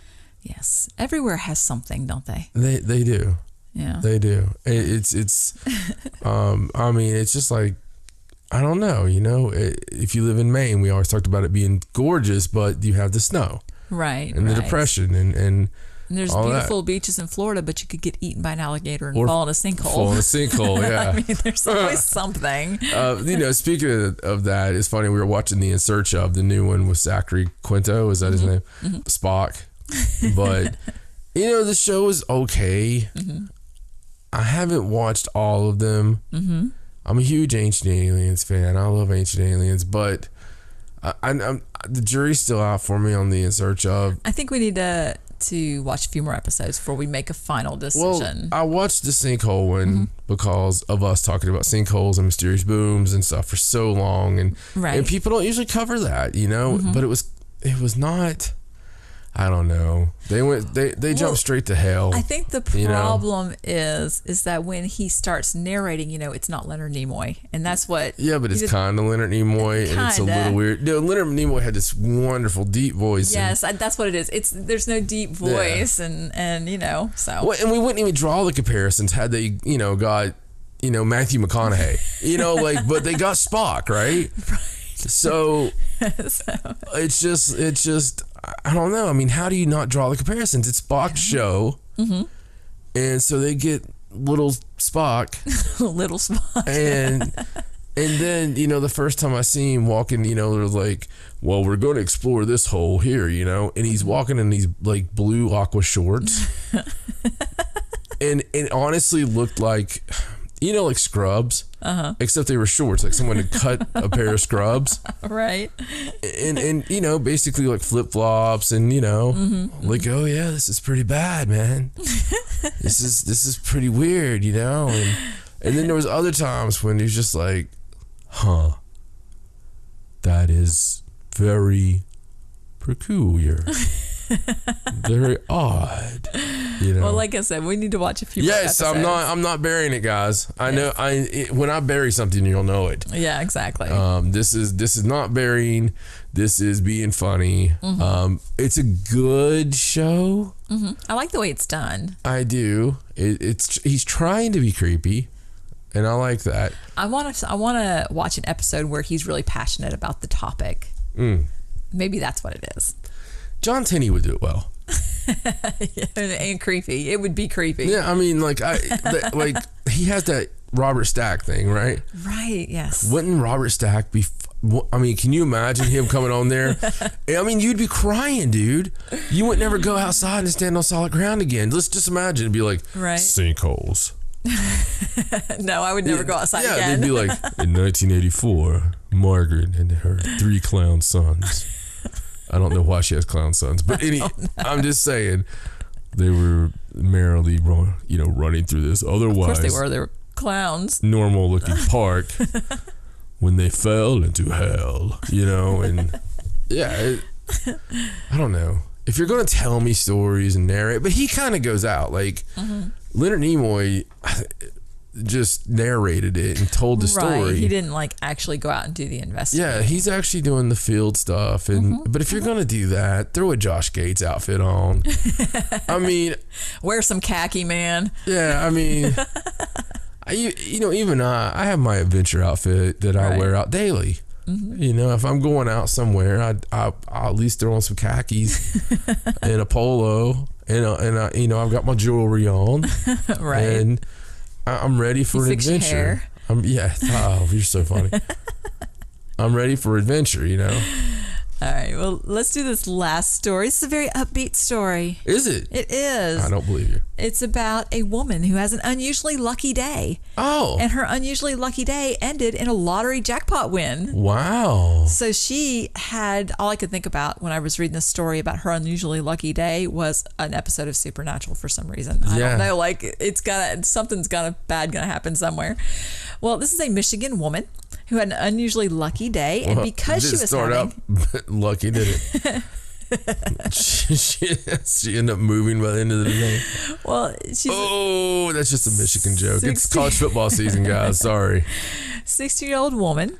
Yes, everywhere has something, don't they? They do. Yeah, they do. It's I mean, it's just like, I don't know. If you live in Maine, we always talked about it being gorgeous, but you have the snow, right, and the depression, and there's beautiful beaches in Florida, but you could get eaten by an alligator and fall in a sinkhole. Yeah. I mean, there's always something. Speaking of that, it's funny. We were watching the In Search Of, the new one with Zachary Quinto. Is that his name? Spock. But, the show is okay. I haven't watched all of them. I'm a huge Ancient Aliens fan. I love Ancient Aliens, but I'm the jury's still out for me on the In Search Of. I think we need to watch a few more episodes before we make a final decision. Well, I watched the sinkhole one because of us talking about sinkholes and mysterious booms and stuff for so long, and people don't usually cover that, but it was not. I don't know. They jumped straight to hell. I think the problem is that when he starts narrating, it's not Leonard Nimoy, and that's what. Yeah, but it's kind of Leonard Nimoy, and it's a little weird. Leonard Nimoy had this wonderful deep voice. Yes, that's what it is. There's no deep voice, and so. Well, and we wouldn't even draw the comparisons had they got Matthew McConaughey, but they got Spock, right? Right. So it's just. I don't know. I mean, how do you not draw the comparisons? It's Spock's show. And so they get little Spock. Little Spock. And then, the first time I see him walking, they're like, well, we're going to explore this hole here, and he's walking in these like blue aqua shorts. And it honestly looked like, like Scrubs. Except they were shorts, like someone had cut a pair of Scrubs, right? And basically like flip flops, and like, oh yeah, this is pretty bad, man. this is pretty weird, and then there was other times when he was just like, that is very peculiar. Very odd, Well, like I said, we need to watch a few more episodes. I'm not burying it, guys. I know when I bury something, you'll know it. Yeah, exactly. This is not burying. This is being funny. It's a good show. I like the way it's done. I do. He's trying to be creepy, and I like that. I want to watch an episode where he's really passionate about the topic. Maybe that's what it is. John Tenney would do it well. And creepy. It would be creepy. Yeah, I mean, like he has that Robert Stack thing, right? Right. Yes. Wouldn't Robert Stack be? I mean, can you imagine him coming on there? I mean, you'd be crying, dude. You would never go outside and stand on solid ground again. Let's just imagine it'd be like sinkholes. No, I would never go outside again. Yeah, they'd be like, in 1984, Margaret and her 3 clown sons. I don't know why she has clown sons, but I'm just saying they were merrily, running through this otherwise. Of course they were clowns. Normal looking park when they fell into hell, and Yeah. I don't know. If you're going to tell me stories and narrate, but he kind of goes out. Like, Leonard Nimoy just narrated it and told the story. He didn't like actually go out and do the investigation. Yeah, he's actually doing the field stuff. And but if you're going to do that, throw a Josh Gates outfit on. I mean, wear some khaki, man. Yeah, I mean, even I have my adventure outfit that I wear out daily. You know, if I'm going out somewhere, I'll at least throw on some khakis and a polo, and I've got my jewelry on, and I'm ready for an adventure. Oh, you're so funny. I'm ready for adventure, you know. All right, well, let's do this last story. It's a very upbeat story. Is it? It is. I don't believe you. It's about a woman who has an unusually lucky day. Oh. And her unusually lucky day ended in a lottery jackpot win. Wow. So she had, all I could think about when I was reading this story about her unusually lucky day was an episode of Supernatural for some reason. I don't know, like something's bad gonna happen somewhere. Well, this is a Michigan woman who had an unusually lucky day, and because she was out lucky, did it? she ended up moving by the end of the day. Well, that's just a Michigan joke. It's college football season, guys. Sorry. 60-year-old woman.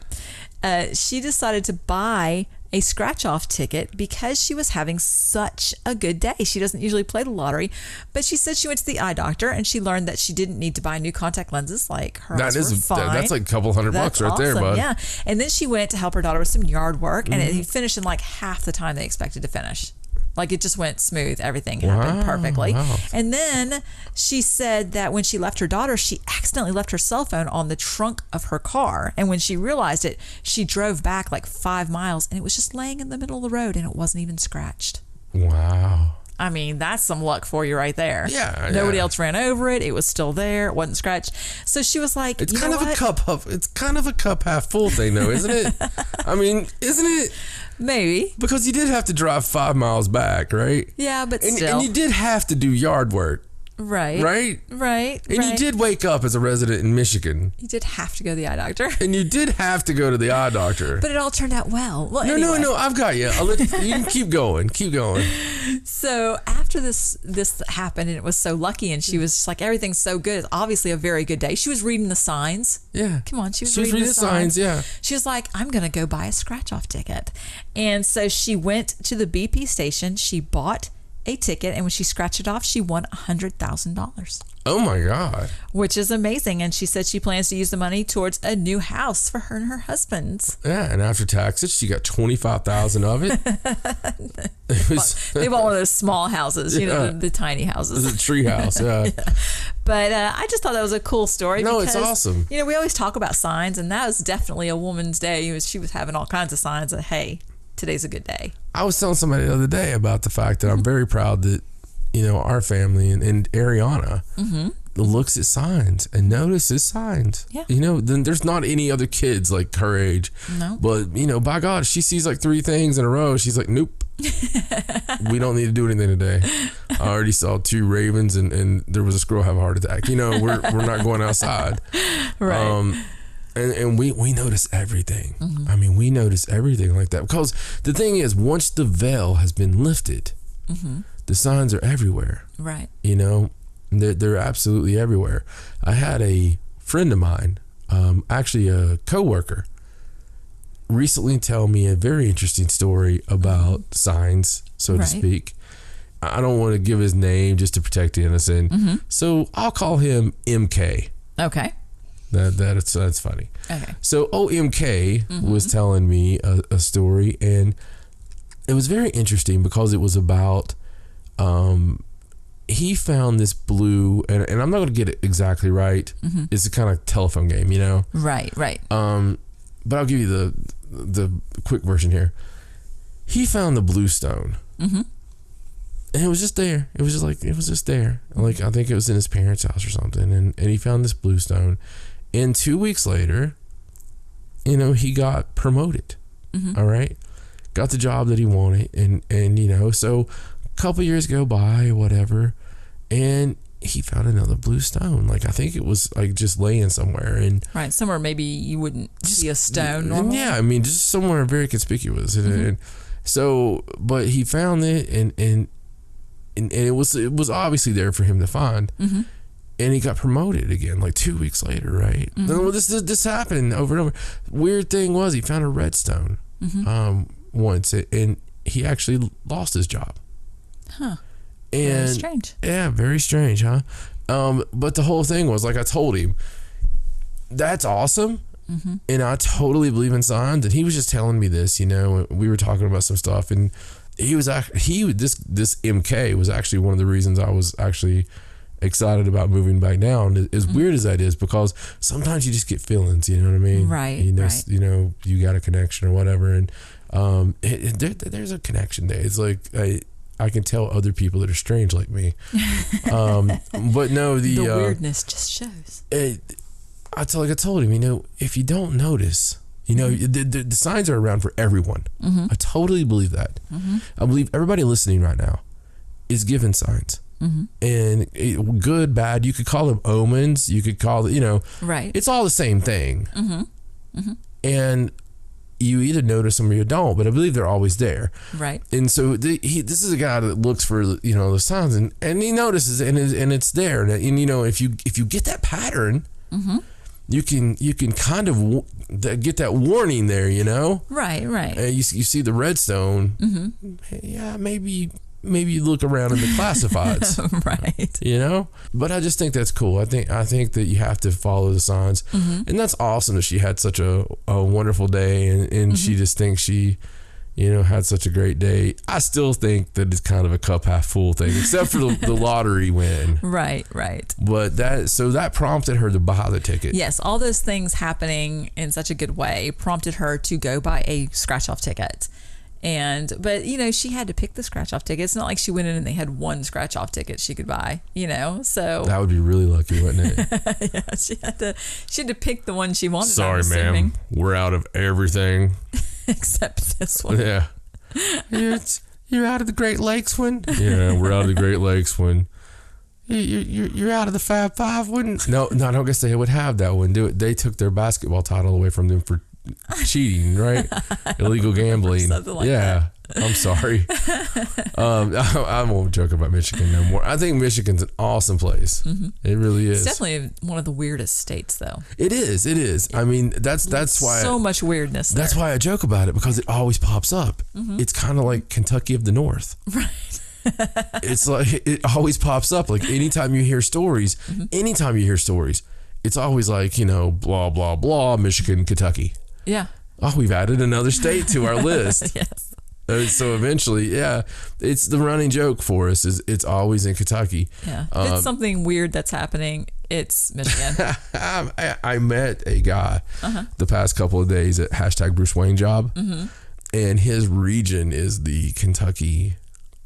She decided to buy a scratch-off ticket because she was having such a good day. She doesn't usually play the lottery, but she said she went to the eye doctor and she learned that she didn't need to buy new contact lenses. Like her eyes were fine. That's like a couple $100 right there, bud. Yeah. And then she went to help her daughter with some yard work, and it finished in like half the time they expected to finish. Like it just went smooth. Everything happened perfectly. Wow. And then she said that when she left her daughter, she accidentally left her cell phone on the trunk of her car. And when she realized it, she drove back like 5 miles and it was just laying in the middle of the road and it wasn't even scratched. Wow. I mean, that's some luck for you right there. Yeah. Nobody else ran over it. It was still there. It wasn't scratched. So she was like, it's kind of a cup half full thing though, isn't it? I mean, isn't it? Maybe. Because you did have to drive 5 miles back, right? Yeah, but still. And you did have to do yard work. Right. And you did wake up as a resident in Michigan. You did have to go to the eye doctor. And you did have to go to the eye doctor. But it all turned out well. No, I've got you. You can keep going. So after this happened, and it was so lucky, and she was just like, everything's so good. It's obviously a very good day. She was reading the signs. Yeah. Come on. She was reading the signs. Yeah. She was like, I'm going to go buy a scratch-off ticket. And so she went to the BP station. She bought a ticket, and when she scratched it off, she won $100,000. Oh my God. Which is amazing. And she said she plans to use the money towards a new house for her and her husband. Yeah, and after taxes, she got $25,000 of it. They bought one of those small houses, the tiny houses. It's a tree house, yeah. But I just thought that was a cool story. No, because, it's awesome. We always talk about signs, and that was definitely a woman's day. She was having all kinds of signs that, hey, today's a good day. I was telling somebody the other day about the fact that I'm very proud that, our family and Ariana looks at signs and notices signs. Yeah. Then there's not any other kids like her age. No. But, by God, she sees like 3 things in a row. She's like, nope. We don't need to do anything today. I already saw 2 ravens and there was a squirrel have a heart attack. We're not going outside. Right. And we notice everything. I mean, we notice everything like that. Because the thing is, once the veil has been lifted, the signs are everywhere. Right. They're absolutely everywhere. I had a friend of mine, actually a coworker, recently tell me a very interesting story about signs, so to speak. I don't want to give his name just to protect the innocent. So I'll call him MK. Okay. That's funny. Okay. So OMK was telling me a story, and it was very interesting because it was about he found this blue, and I'm not going to get it exactly right. It's a kind of telephone game, Right. But I'll give you the quick version here. He found the blue stone. And it was just there. It was just there. Like, I think it was in his parents' house or something. And he found this blue stone. And 2 weeks later, he got promoted. All right. Got the job that he wanted. And so a couple years go by, whatever. And he found another blue stone. Like, I think it was like just laying somewhere. And right. Somewhere maybe you wouldn't see a stone normally. Yeah. I mean, just somewhere very conspicuous. And So, but he found it, and it was obviously there for him to find. Mm-hmm. And he got promoted again, like 2 weeks later, right? Mm-hmm. Well, this happened over and over. Weird thing was he found a redstone once, and he actually lost his job. Huh. And very strange. Yeah, very strange, huh? But the whole thing was, like I told him, that's awesome. Mm-hmm. And I totally believe in signs. And he was just telling me this, you know, we were talking about some stuff, and this MK was actually one of the reasons I was actually excited about moving back down, as weird as that is, because sometimes you just get feelings, you know what I mean? Right. You know, right. You know, you got a connection or whatever, and there's a connection there. It's like I can tell other people that are strange like me. But no, the weirdness just shows. I told him, you know, if you don't notice, you know, the signs are around for everyone. Mm-hmm. I totally believe that. Mm-hmm. I believe everybody listening right now is given signs. Mm-hmm. And good, bad, you could call them omens, you could call it, you know, right. It's all the same thing. Mm-hmm. Mm-hmm. And you either notice them or you don't, but I believe they're always there. Right. And so this is a guy that looks for, you know, the signs, and he notices it, and it's there. And you know, if you get that pattern, mm-hmm. you can kind of get that warning there, you know? Right, right. You see the redstone. Mm-hmm. Yeah, maybe you look around in the classifieds. Right. You know? But I just think that's cool. I think that you have to follow the signs. Mm-hmm. And that's awesome that she had such a wonderful day, and mm-hmm. she just thinks she, you know, had such a great day. I still think that it's kind of a cup half full thing, except for the lottery win. Right, right. But that prompted her to buy the ticket. Yes, all those things happening in such a good way prompted her to go buy a scratch-off ticket. But you know, she had to pick the scratch-off ticket. It's not like she went in and they had one scratch-off ticket she could buy, you know, so. That would be really lucky, wouldn't it? Yeah, she had to pick the one she wanted. Sorry, ma'am. We're out of everything. Except this one. Yeah. You're out of the Great Lakes one? Yeah, we're out of the Great Lakes one. You're out of the Fab Five one? No, I don't guess they would have that one. They took their basketball title away from them for cheating, right? Illegal gambling. Something like that. I'm sorry. I won't joke about Michigan no more. I think Michigan's an awesome place. Mm-hmm. It really is. It's definitely one of the weirdest states, though. It is. I mean, that's why. So much weirdness there. That's why I joke about it, because it always pops up. Mm-hmm. It's kind of like Kentucky of the North. Right. It's like it always pops up. Like anytime you hear stories, it's always like, you know, blah, blah, blah, Michigan, Kentucky. Yeah. Oh, we've added another state to our list. Yes. So eventually, yeah, it's the running joke for us. It's always in Kentucky. Yeah. If it's something weird that's happening, it's Michigan. I met a guy the past couple of days at #BruceWayneJob, mm-hmm. and his region is the Kentucky,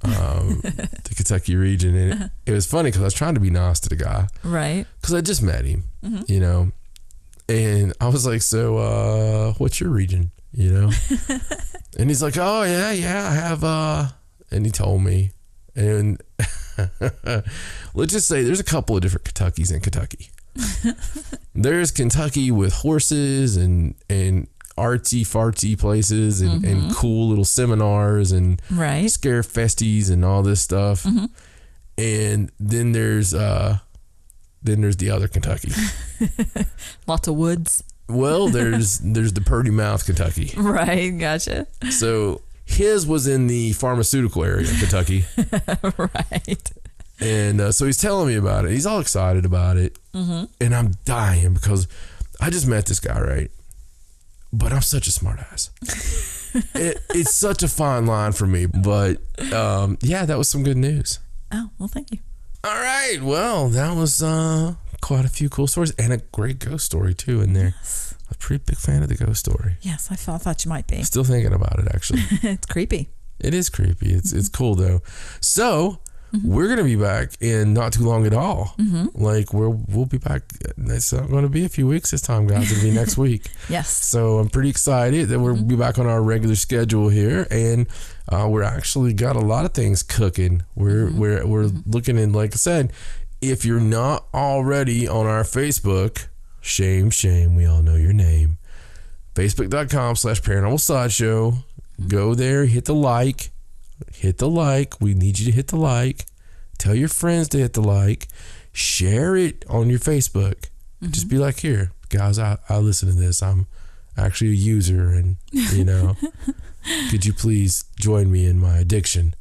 the Kentucky region. And it was funny because I was trying to be nice to the guy. Right. Because I just met him, mm-hmm. you know. And I was like, so what's your region, you know? And he's like, oh, yeah, I have, and he told me. And let's just say there's a couple of different Kentuckys in Kentucky. There's Kentucky with horses and artsy-fartsy places and, mm-hmm. and cool little seminars and scare festies and all this stuff. Mm-hmm. And then there's the other Kentucky. Lots of woods. Well, there's the Purdy Mouth, Kentucky. Right, gotcha. So his was in the pharmaceutical area of Kentucky. Right. And so he's telling me about it. He's all excited about it. Mm-hmm. And I'm dying because I just met this guy, right? But I'm such a smart ass. It's such a fine line for me. But yeah, that was some good news. Oh, well, thank you. All right. Well, that was quite a few cool stories and a great ghost story too in there. Yes. I'm a pretty big fan of the ghost story. Yes, I thought you might be. Still thinking about it, actually. It's creepy. It is creepy. It's cool though. So mm-hmm. we're gonna be back in not too long at all. Mm-hmm. Like we'll be back. It's not going to be a few weeks this time, guys. It'll be next week. Yes. So I'm pretty excited that we'll mm-hmm. be back on our regular schedule here, and we're actually got a lot of things cooking. We're mm-hmm. looking in, like I said, if you're not already on our Facebook, shame, we all know your name. Facebook.com/Paranormal Sideshow. Go there, hit the like. We need you to hit the like. Tell your friends to hit the like. Share it on your Facebook. Just be like, here, guys, I listen to this. I'm actually a user, and could you please join me in my addiction?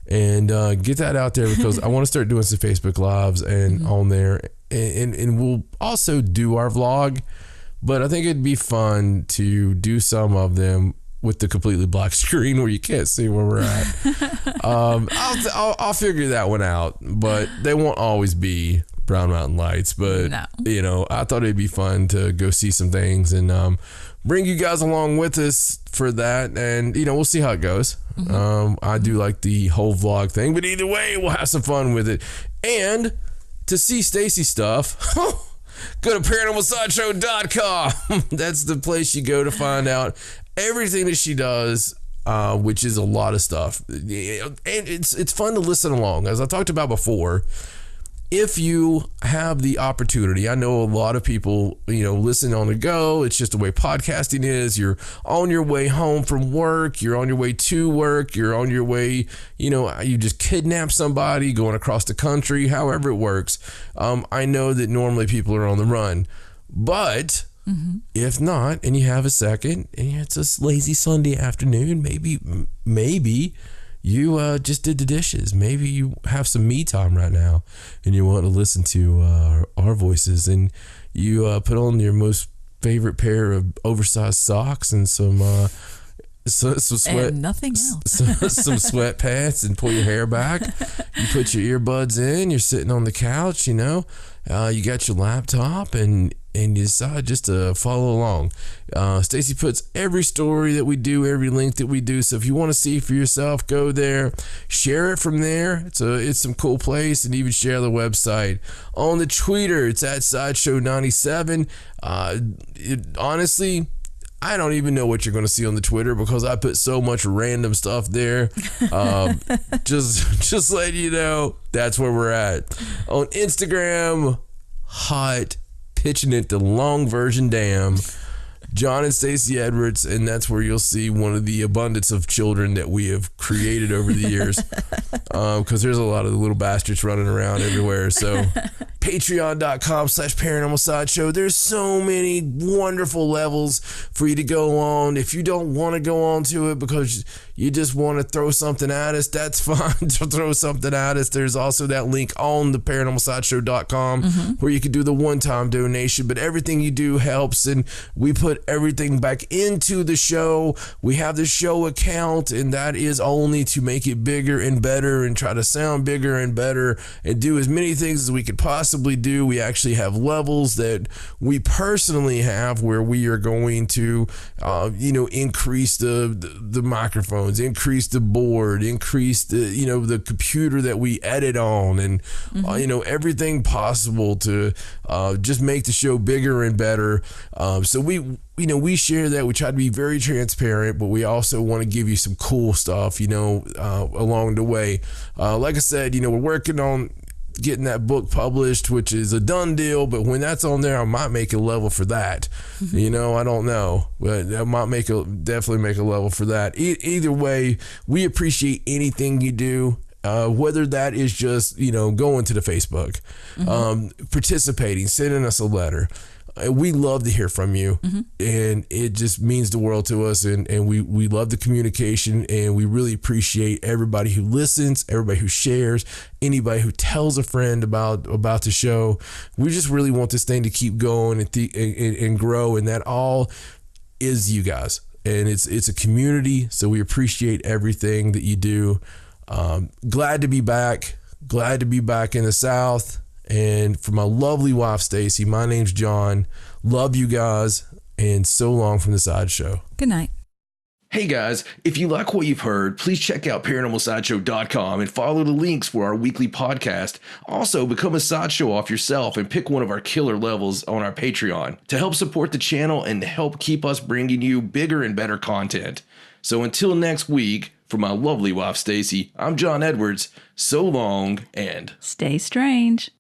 And get that out there, because I want to start doing some Facebook Lives and on there. And we'll also do our vlog, but I think it'd be fun to do some of them with the completely black screen where you can't see where we're at. I'll figure that one out, but they won't always be Brown Mountain Lights. But I thought it'd be fun to go see some things and bring you guys along with us for that. And we'll see how it goes. I do like the whole vlog thing, but either way, we'll have some fun with it. And to see Stacey stuff, go to paranormalsideshow.com. That's the place you go to find out everything that she does, which is a lot of stuff. And it's fun to listen along. As I talked about before, if you have the opportunity, I know a lot of people, listen on the go. It's just the way podcasting is. You're on your way home from work. You're on your way to work. You're on your way, you just kidnap somebody going across the country, however it works. I know that normally people are on the run, but if not, and you have a second, and it's a lazy Sunday afternoon, maybe you just did the dishes. Maybe you have some me time right now and you want to listen to our voices, and you put on your most favorite pair of oversized socks and some sweat and nothing else. some sweatpants, and pull your hair back. You put your earbuds in, you're sitting on the couch, you got your laptop, and you decide just to follow along. Stacey puts every story that we do, every link that we do. So if you want to see for yourself, go there, share it from there. It's some cool place, and even share the website. On the Twitter, it's at Sideshow97. Honestly, I don't even know what you're going to see on the Twitter, because I put so much random stuff there. Just let you know, that's where we're at. On Instagram, hot, pitching it to Long Version Dam, John and Stacey Edwards, and that's where you'll see one of the abundance of children that we have created over the years, because there's a lot of little bastards running around everywhere. So patreon.com/paranormal sideshow. There's so many wonderful levels for you to go on. If you don't want to go on to it because you just want to throw something at us, that's fine to throw something at us. There's also that link on the paranormalsideshow.com where you can do the one-time donation, but everything you do helps, and we put everything back into the show. We have the show account, and that is only to make it bigger and better and try to sound bigger and better and do as many things as we could possibly do. We actually have levels that we personally have where we are going to increase the microphones, increase the board, increase the computer that we edit on, and everything possible to just make the show bigger and better. So we share that. We try to be very transparent, but we also want to give you some cool stuff, along the way. Like I said, we're working on getting that book published, which is a done deal, but when that's on there, I might make a level for that. I don't know, but I might definitely make a level for that. Either way, we appreciate anything you do. Whether that is just, going to the Facebook, participating, sending us a letter. We love to hear from you, and it just means the world to us, and we love the communication, and we really appreciate everybody who listens, everybody who shares, anybody who tells a friend about the show. We just really want this thing to keep going and grow, and that all is you guys, and it's a community, so we appreciate everything that you do. Glad to be back in the South. And for my lovely wife, Stacey, my name's John. Love you guys, and so long from the Sideshow. Good night. Hey guys, if you like what you've heard, please check out ParanormalSideshow.com and follow the links for our weekly podcast. Also, become a Sideshow off yourself and pick one of our killer levels on our Patreon to help support the channel and help keep us bringing you bigger and better content. So until next week, for my lovely wife, Stacey, I'm John Edwards. So long, and stay strange.